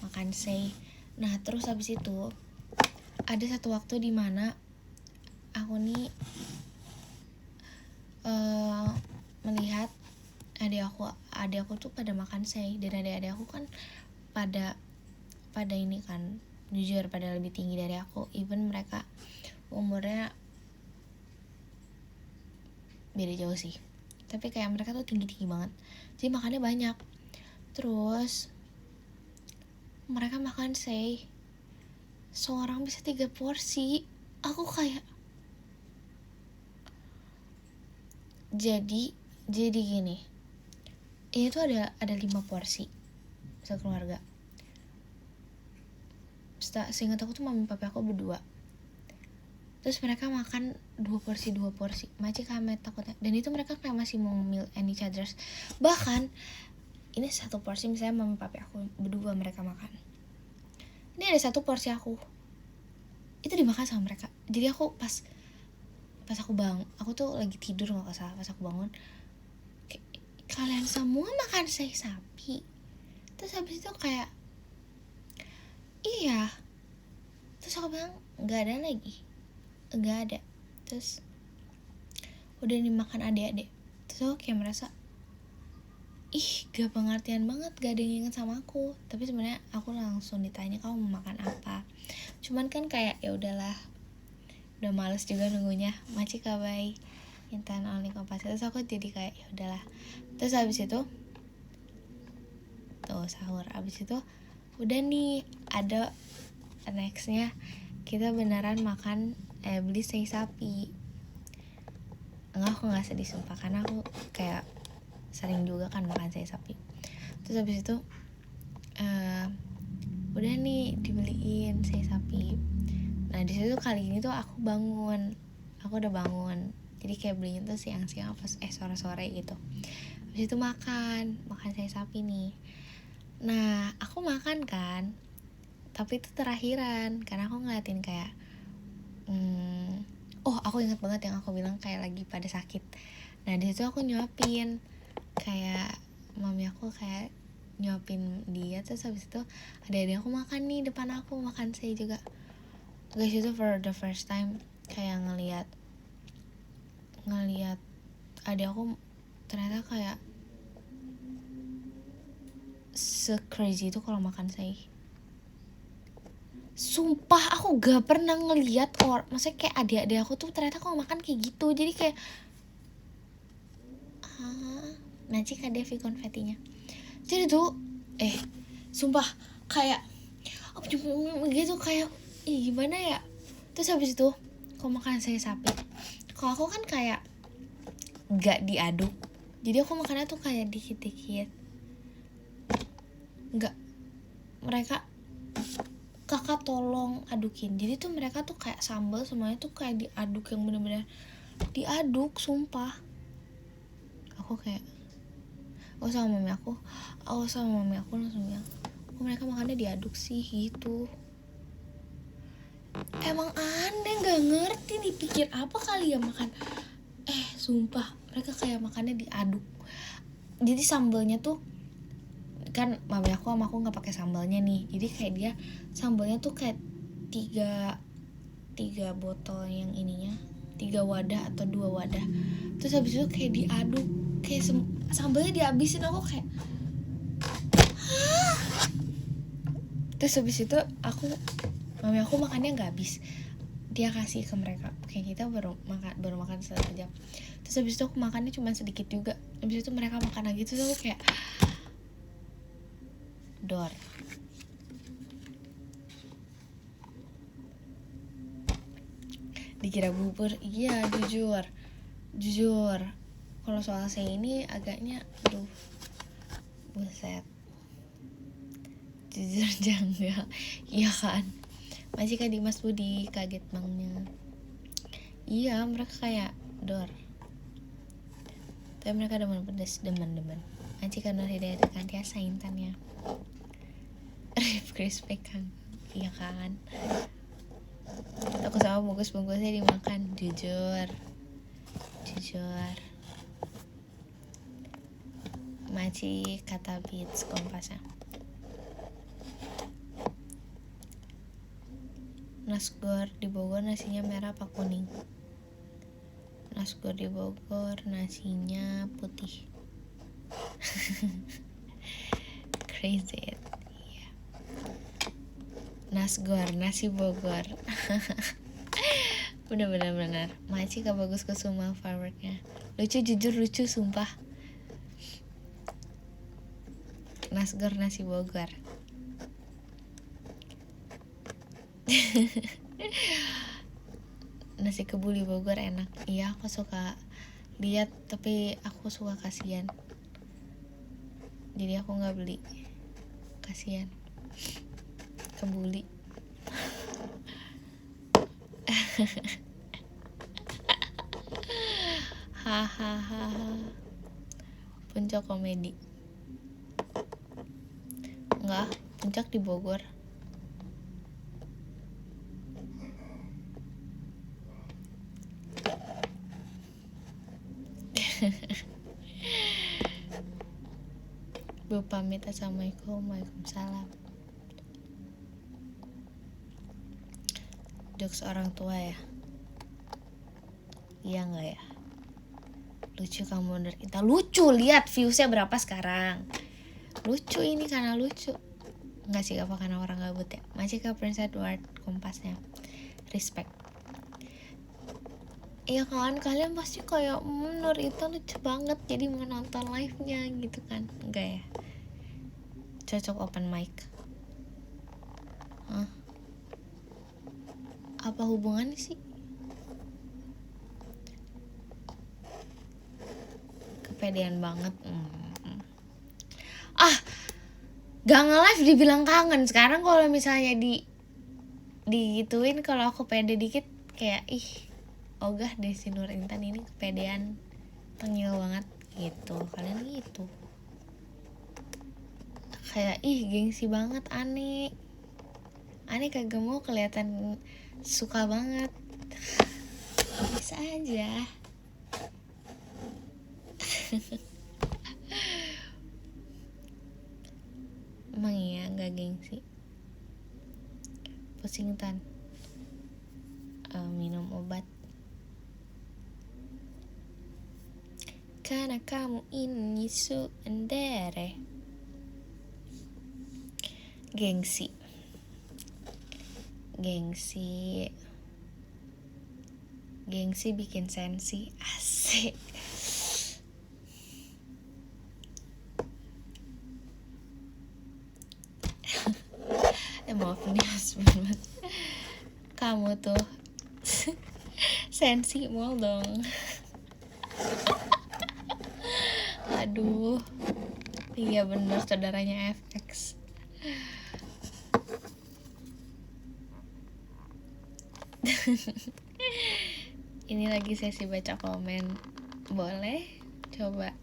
makan sei. Nah, terus habis itu ada satu waktu di mana aku nih melihat adik aku tuh pada makan sei, dan adik aku kan pada ini kan, jujur pada lebih tinggi dari aku. Even mereka umurnya beda jauh sih, tapi kayak mereka tuh tinggi banget, jadi makannya banyak. Terus mereka makan sei, seorang bisa 3 porsi. Aku kayak jadi gini, ini tuh ada 5 porsi sekeluarga. seingat aku tuh mami papi aku berdua. Terus mereka makan 2 porsi Maci kami takutnya. Dan itu mereka kayak masih mau meal and each others. Bahkan ini 1 porsi misalnya mami papi aku berdua mereka makan. Ini ada 1 porsi aku. Itu dimakan sama mereka. Jadi aku pas aku bangun, aku tuh lagi tidur nggak salah, pas aku bangun, kalian semua makan sei sapi. Terus habis itu kayak iya. Terus aku bilang nggak ada. Terus udah dimakan adik-adik. Terus aku kayak merasa gak pengertian banget, gak ada yang inget sama aku. Tapi sebenarnya aku langsung ditanya kamu mau makan apa. Cuman kan kayak ya udahlah, udah males juga nunggunya. Maci kabai intan only kompas. Terus aku jadi kayak ya udahlah. Terus habis itu tuh sahur. Habis itu udah nih ada nextnya kita beneran makan beli sei sapi. Aku nggak sedih sumpah karena aku kayak sering juga kan makan sei sapi. Terus habis itu udah nih dibeliin sei sapi. Nah di situ kali ini tuh aku udah bangun. Jadi kayak belinya tuh siang-siang apa sore-sore gitu. Habis itu makan sei sapi nih. Nah aku makan kan, tapi itu terakhiran karena aku ngeliatin kayak aku ingat banget yang aku bilang kayak lagi pada sakit. Nah di situ aku nyuapin, kayak mami aku kayak nyuapin dia. Terus habis itu adik-adik aku makan nih depan aku, makan saya juga. Guys, itu for the first time kayak ngeliat adik aku ternyata kayak se-crazy itu kalau makan saya. Sumpah aku gak pernah ngeliat maksudnya kayak adik-adik aku tuh ternyata kalau makan kayak gitu. Jadi kayak nanti kak Devi konfetinya. Jadi tuh sumpah kayak gitu kayak gimana ya. Terus habis itu kalau makan sei sapi, kalau aku kan kayak gak diaduk, jadi aku makannya tuh kayak dikit-dikit. Enggak, mereka kakak tolong adukin. Jadi tuh mereka tuh kayak sambal semuanya tuh kayak diaduk, yang bener-bener diaduk, sumpah. Aku kayak sama mami aku langsung bilang, mereka makannya diaduk sih gitu. Emang aneh, gak ngerti dipikir apa kali ya makan. Sumpah mereka kayak makannya diaduk. Jadi sambalnya tuh kan mami aku sama aku nggak pakai sambalnya nih, jadi kayak dia sambalnya tuh kayak tiga botol yang ininya, 3 wadah atau 2 wadah. Terus habis itu kayak diaduk, kayak sambalnya dihabisin. Aku kayak terus habis itu mami aku makannya nggak habis, dia kasih ke mereka. Kayak kita baru makan setengah jam. Terus habis itu aku makannya cuma sedikit juga. Habis itu mereka makan lagi. Terus aku kayak dor. Dikira bubur. Iya, jujur kalau soal saya ini agaknya buset, jujur janggal. Iya kan, masih Kak Dimas Budi kaget bangnya. Iya, mereka kayak dor, tapi mereka demen pedas, demen Anci kan Hidayat kan tiasa intannya Rip crispy kan. Iya kan, aku sama bungkusnya dimakan. Jujur Maci kata beats kompasnya. Nasgor di Bogor nasinya merah apa kuning? Nasgor di Bogor nasinya putih. Crazy it. Yeah. Nasgor nasi Bogor. bener Maci gak bagus ke semua fireworknya. Jujur lucu sumpah. Nasgor nasi Bogor. Nasi kebuli Bogor enak. Iya, aku suka lihat, tapi aku suka kasihan, jadi aku nggak beli, kasihan kebuli. Hahaha. Puncak komedi. Enggak, puncak di Bogor. Bu pamit, assalamualaikum, waalaikumsalam. Jokes orang tua ya? Iya nggak ya? Lucu kamu bener kita lucu, lihat viewsnya berapa sekarang. Lucu ini karena lucu. Nggak sih apa karena orang gabut ya. Masih ke Prince Edward Kompasnya. Respect. Iya kan, kalian pasti kayak Nur itu lucu banget jadi mau nonton live-nya gitu kan. Enggak ya? Cocok open mic. Hah? Apa hubungannya sih? Kepedean banget. Gak nge-live dibilang kangen. Sekarang kalau misalnya digituin, kalau aku pede dikit kayak ogah deh si Nur Intan ini kepedean, tengil banget gitu. Kalian gitu kayak gengsi banget, aneh kagak mau kelihatan suka banget. Bisa aja. Emang iya gak gengsi. Pusing Tan. Minum obat karena kamu ini suendere. Gengsi bikin sensi. Asik. Maaf nih husband, kamu tuh sensi mall dong. Aduh, iya bener saudaranya FX. Ini lagi sesi baca komen. Boleh coba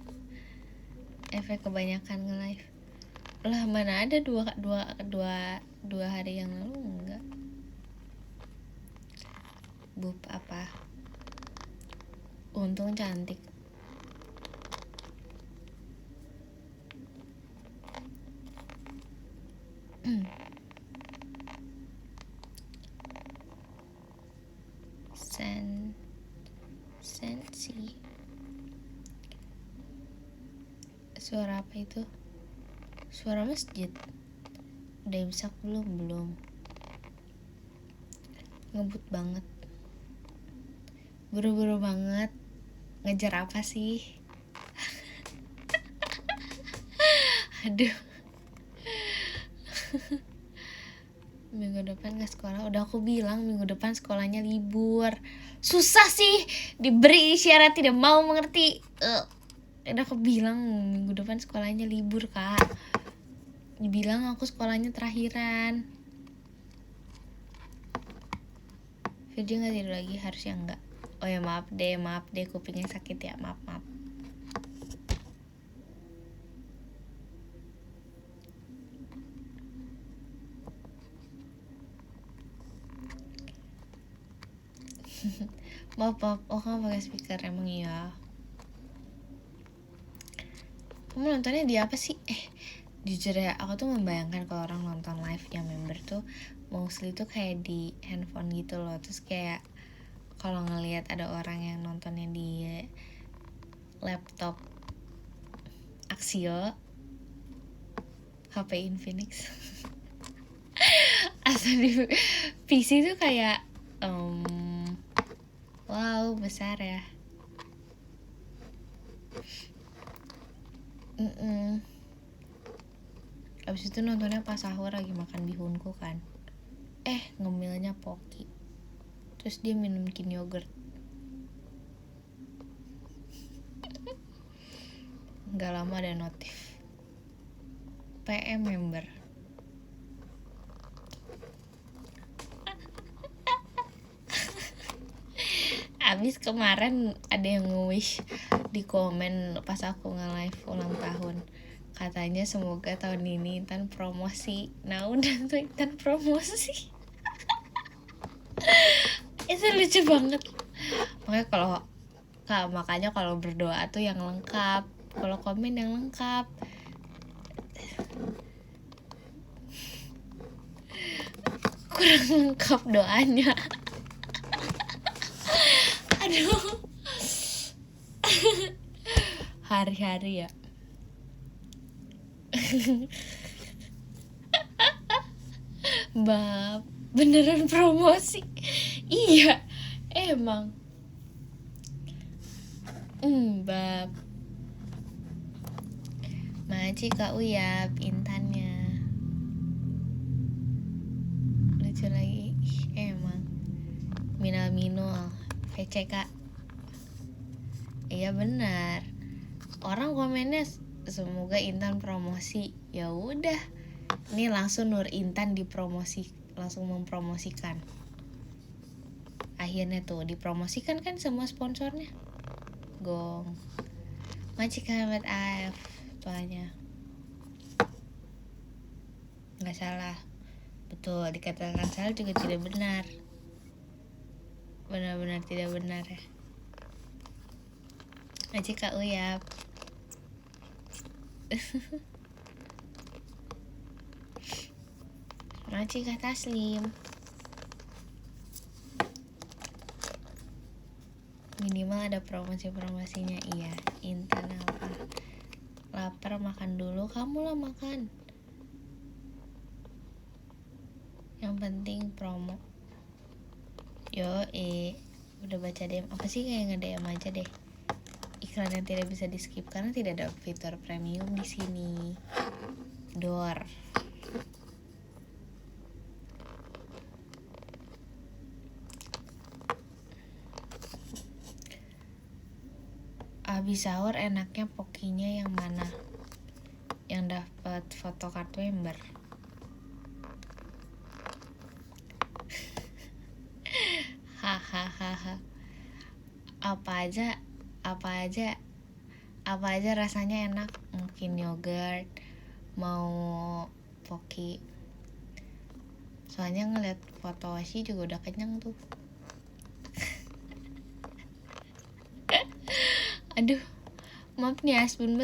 efek kebanyakan nge-live. Lah mana ada dua hari yang lalu enggak. Bub apa? Untung cantik. Sensi. Suara apa itu? Suara masjid. Udah imsak belum? Ngebut banget. Buru-buru banget. Ngejar apa sih? Aduh. Minggu depan gak sekolah. Udah aku bilang minggu depan sekolahnya libur. Susah sih diberi isyarat tidak mau mengerti. Udah aku bilang minggu depan sekolahnya libur, Kak. Dibilang aku sekolahnya terakhiran. Video gak tidur lagi? Harusnya enggak. Oh ya maaf deh kupingnya sakit ya. Maaf. Maaf. Oh kamu pakai speaker, emang iya. Kamu nontonnya di apa sih? Jujur ya, aku tuh membayangkan kalau orang nonton live-nya member tuh mostly tuh kayak di handphone gitu loh. Terus kayak kalau ngelihat ada orang yang nontonnya di laptop Axio, HP Infinix atau di PC tuh kayak wow, besar ya. Abis itu nontonnya pas sahur lagi makan bihunku kan. Ngemilnya Poki. Terus dia minum kin yogurt. Gak lama ada notif PM member. Abis kemarin ada yang nge-wish di komen pas aku nge-live ulang tahun, katanya semoga tahun ini Intan promosi. Nah udah tuh Intan promosi. Itu lucu banget. Makanya kalau berdoa tuh yang lengkap, kalau komen yang lengkap. Kurang lengkap doanya. Aduh. Hari-hari ya. Bab, beneran promosi. Iya, emang. Bab. Maci Kak Uyap, Intannya. Lucu lagi. Emang. Minal Minul, VCK. Iya benar. Orang komennya semoga Intan promosi. Ya udah. Ini langsung Nur Intan dipromosi, langsung mempromosikan. Akhirnya tuh dipromosikan kan semua sponsornya. Gong. Maci Ahmad Af tuanya. Nggak salah. Betul, dikatakan salah juga tidak benar. Benar-benar tidak benar ya. Maci Kak Uyap. Maci Kak Taslim. Minimal ada promosi-promosinya. Iya. Intan apa? Lapar makan dulu. Kamu lah makan. Yang penting promo. Udah baca DM. Apa sih, kayak nge-DM aja deh. Iklan yang tidak bisa di skip karena tidak ada fitur premium di sini. Door. Abis sahur enaknya pokinya yang mana? Yang dapat foto kartu member. Hahaha. Apa aja rasanya enak. Mungkin yogurt, mau poki. Soalnya ngeliat foto Washi juga udah kenyang tuh. Aduh, maaf nih Asbun.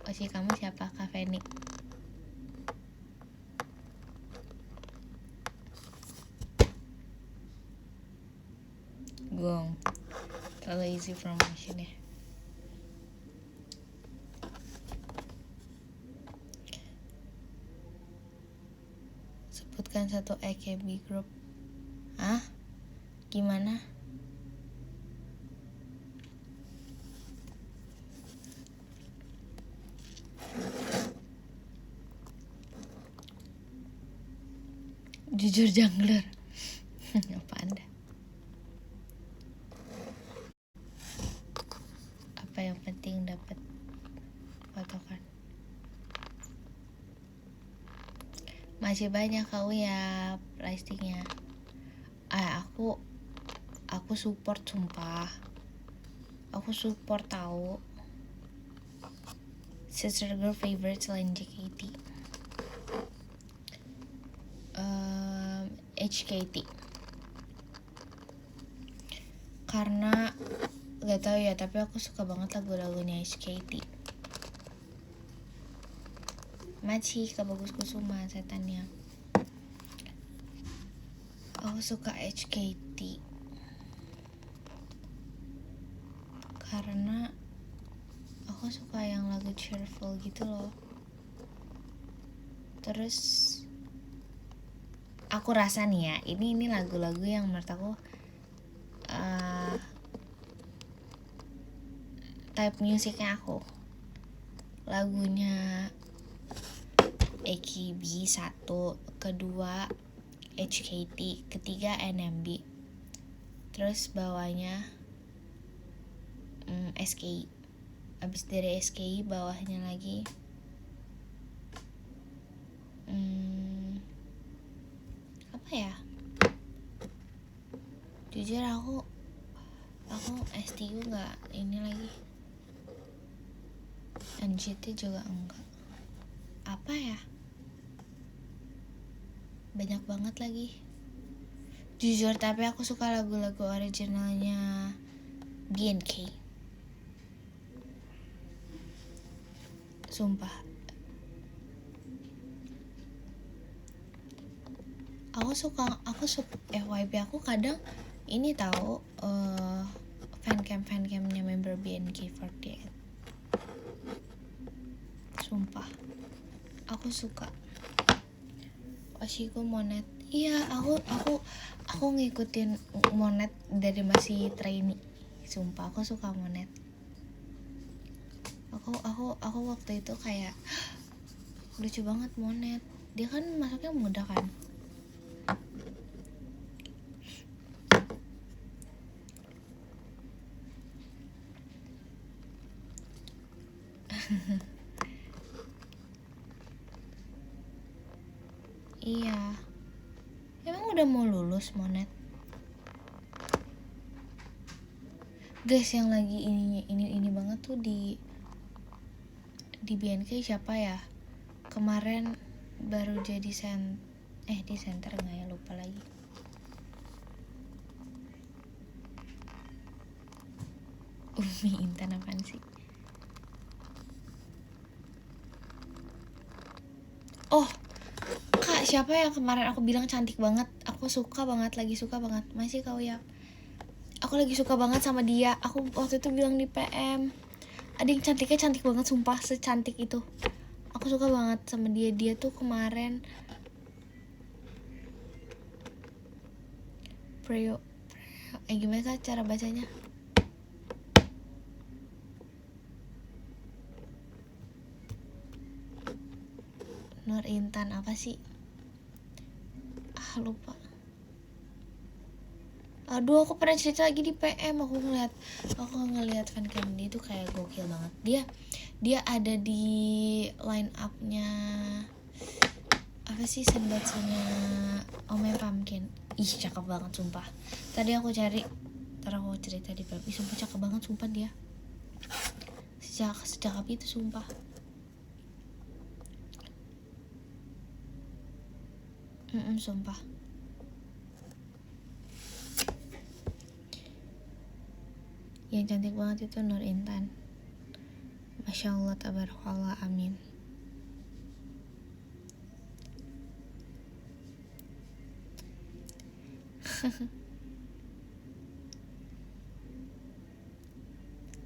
Washi kamu siapa? Kak Feni. Gong. Terlalu easy promotion ya. Sebutkan satu AKB group. Hah? Gimana? Jujur jungler. Apa Anda? Apa yang penting dapat fotokan? Masih banyak kau ya plastiknya. Aku support sumpah. Aku support tahu. Sister girl favorite selain JKT. HKT. Karena gak tahu ya, tapi aku suka banget lagu-lagunya HKT. Maci Kak Bagus Kusuma setannya. Aku suka HKT karena aku suka yang lagu cheerful gitu loh. Terus aku rasa nih ya, ini lagu-lagu yang menurut aku type musiknya aku. Lagunya AKB 1, kedua HKT, ketiga NMB, terus bawahnya SKI. Abis dari SKI bawahnya lagi apa ya, jujur aku Aku STU nggak ini lagi, NCT juga enggak. Apa ya, banyak banget lagi jujur. Tapi aku suka lagu-lagu originalnya BNK, sumpah. Aku suka FYP aku kadang ini tahu fancamnya member BNK48. Sumpah aku suka. Oshiko Monet, iya aku ngikutin Monet dari masih trainee. Sumpah aku suka Monet. Aku waktu itu kayak lucu banget Monet. Dia kan masuknya muda kan. Iya. Emang udah mau lulus Monet? Guys, yang lagi ini banget tuh di BNK siapa ya? Kemarin baru jadi di center nggak ya, lupa lagi. Umi Intan apaan sih? Oh, Kak, siapa yang kemarin aku bilang cantik banget? Aku suka banget, lagi suka banget. Masih kau ya? Aku lagi suka banget sama dia. Aku waktu itu bilang di PM, ada yang cantiknya cantik banget, sumpah secantik itu. Aku suka banget sama dia. Dia tuh kemarin gimana kak cara bacanya? Nur Intan apa sih? Lupa. Aduh, aku pernah cerita lagi di PM. Aku ngeliat fancam dia tuh kayak gokil banget. Dia ada di line up-nya apa sih, senbatsunya Ome Pumpkin. Ih, cakep banget sumpah. Tadi aku cari, ntar aku cerita di PM. Ih, sumpah cakep banget sumpah dia. Secakep itu sumpah. Sumpah. Yang cantik banget itu Nur Intan. Masya Allah, tabarakallah, amin.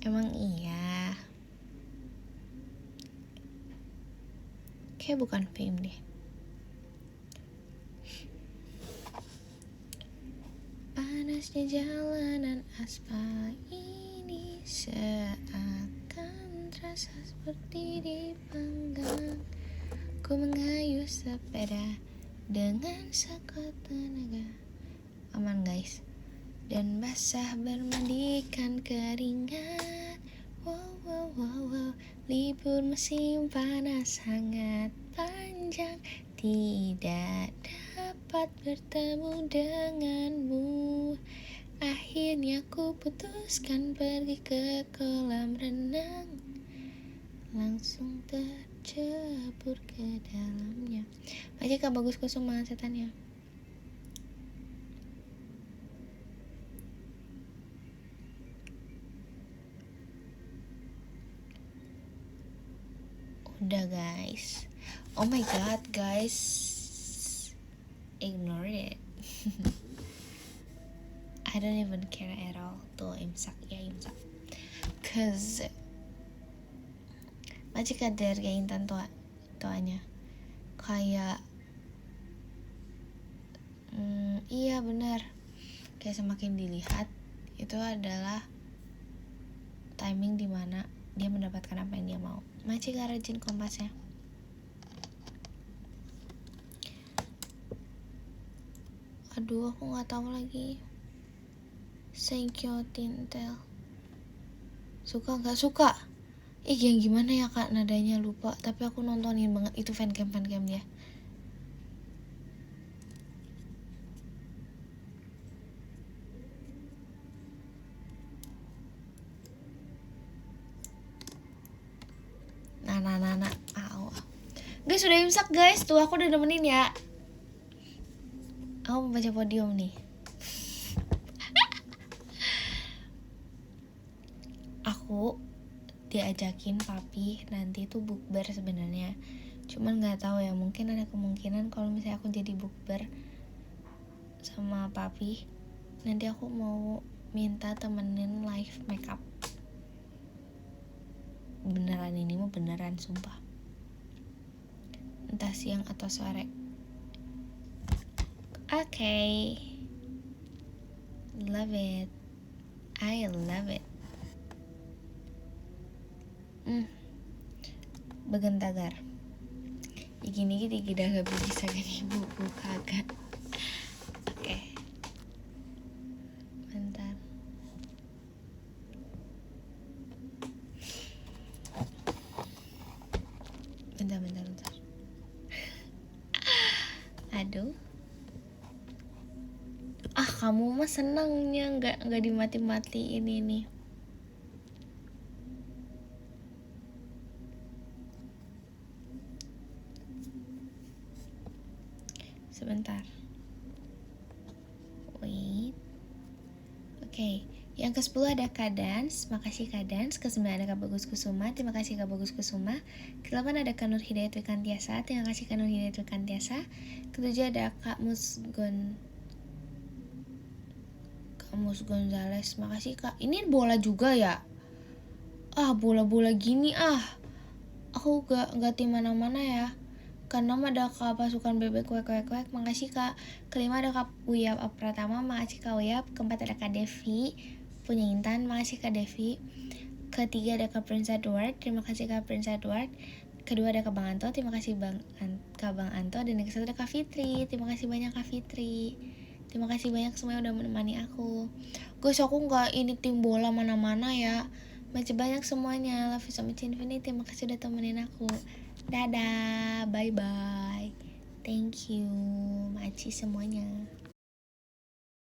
Emang iya. Kayak bukan fame deh. Panasnya jalanan aspal ini seakan terasa seperti dipanggang. Ku mengayuh sepeda dengan sekuat tenaga. Aman guys. Dan basah bermandikan keringat. Wow. Libur musim panas sangat panjang. Tidak dapat bertemu denganmu. Akhirnya ku putuskan pergi ke kolam renang. Langsung tercebur ke dalamnya. Masih Kak Bagus Kusuma setannya. Udah guys. Oh my god guys, ignore it. I don't even care at all. Tuh imsak ya, imsak. Cause masih kadar kayak Intan tuanya kayak iya benar, kayak semakin dilihat itu adalah timing dimana dia mendapatkan apa yang dia mau. Masih gak rajin kompasnya. Aduh, aku nggak tahu lagi. Senkyo Tintel. Suka nggak suka? Yang gimana ya kak, nadanya lupa. Tapi aku nontonin banget itu fancam dia. anak-anak. Guys, udah imsak guys. Tuh aku udah nemenin ya. Aku mau baca podium nih. Aku diajakin papi nanti tuh bukber sebenarnya. Cuman nggak tahu ya, mungkin ada kemungkinan kalau misalnya aku jadi bukber sama papi, nanti aku mau minta temenin live makeup. Beneran, ini mah beneran sumpah. Entah siang atau sore. Oke. Love it. I love it. Begentagar. Ya gini kita gak bisa gini buku kagak. Oke. Bentar. Aduh. Kamu mah senangnya nggak dimati-matiin ini. Sebentar. Wait. Oke. Yang ke-10 ada Kak Dans, makasih Kak Dans. Ke-9 ada Kak Bagus Kusuma, terima kasih Kak Bagus Kusuma. Ke-8 ada Kak Nur Hidayat Wikantiasa, terima kasih Kak Nur Hidayat Wikantiasa. Ke-7 ada Kak Mus Gonzales, makasih Kak. Ini bola juga ya? Bola-bola gini aku gak tim mana-mana ya. Ke-6 ada Kak Pasukan Bebek Kuek, makasih Kak. Ke-5 ada Kak Uyap Pratama, makasih Kak Uyap. Ke-4 ada Kak Devi punya Intan, makasih Kak Devi. Ke-3 ada Kak Prince Edward, terima kasih Kak Prince Edward. Kedua ada Kak Bang Anto, terima kasih Kak Bang Anto. Dan yang ke-1 ada Kak Fitri, terima kasih banyak Kak Fitri. Terima kasih banyak semuanya udah menemani aku. Guys, aku gak ini tim bola mana-mana ya. Masih banyak semuanya. Love you so much infinity. Terima kasih udah temenin aku. Dadah, bye-bye. Thank you, maci semuanya.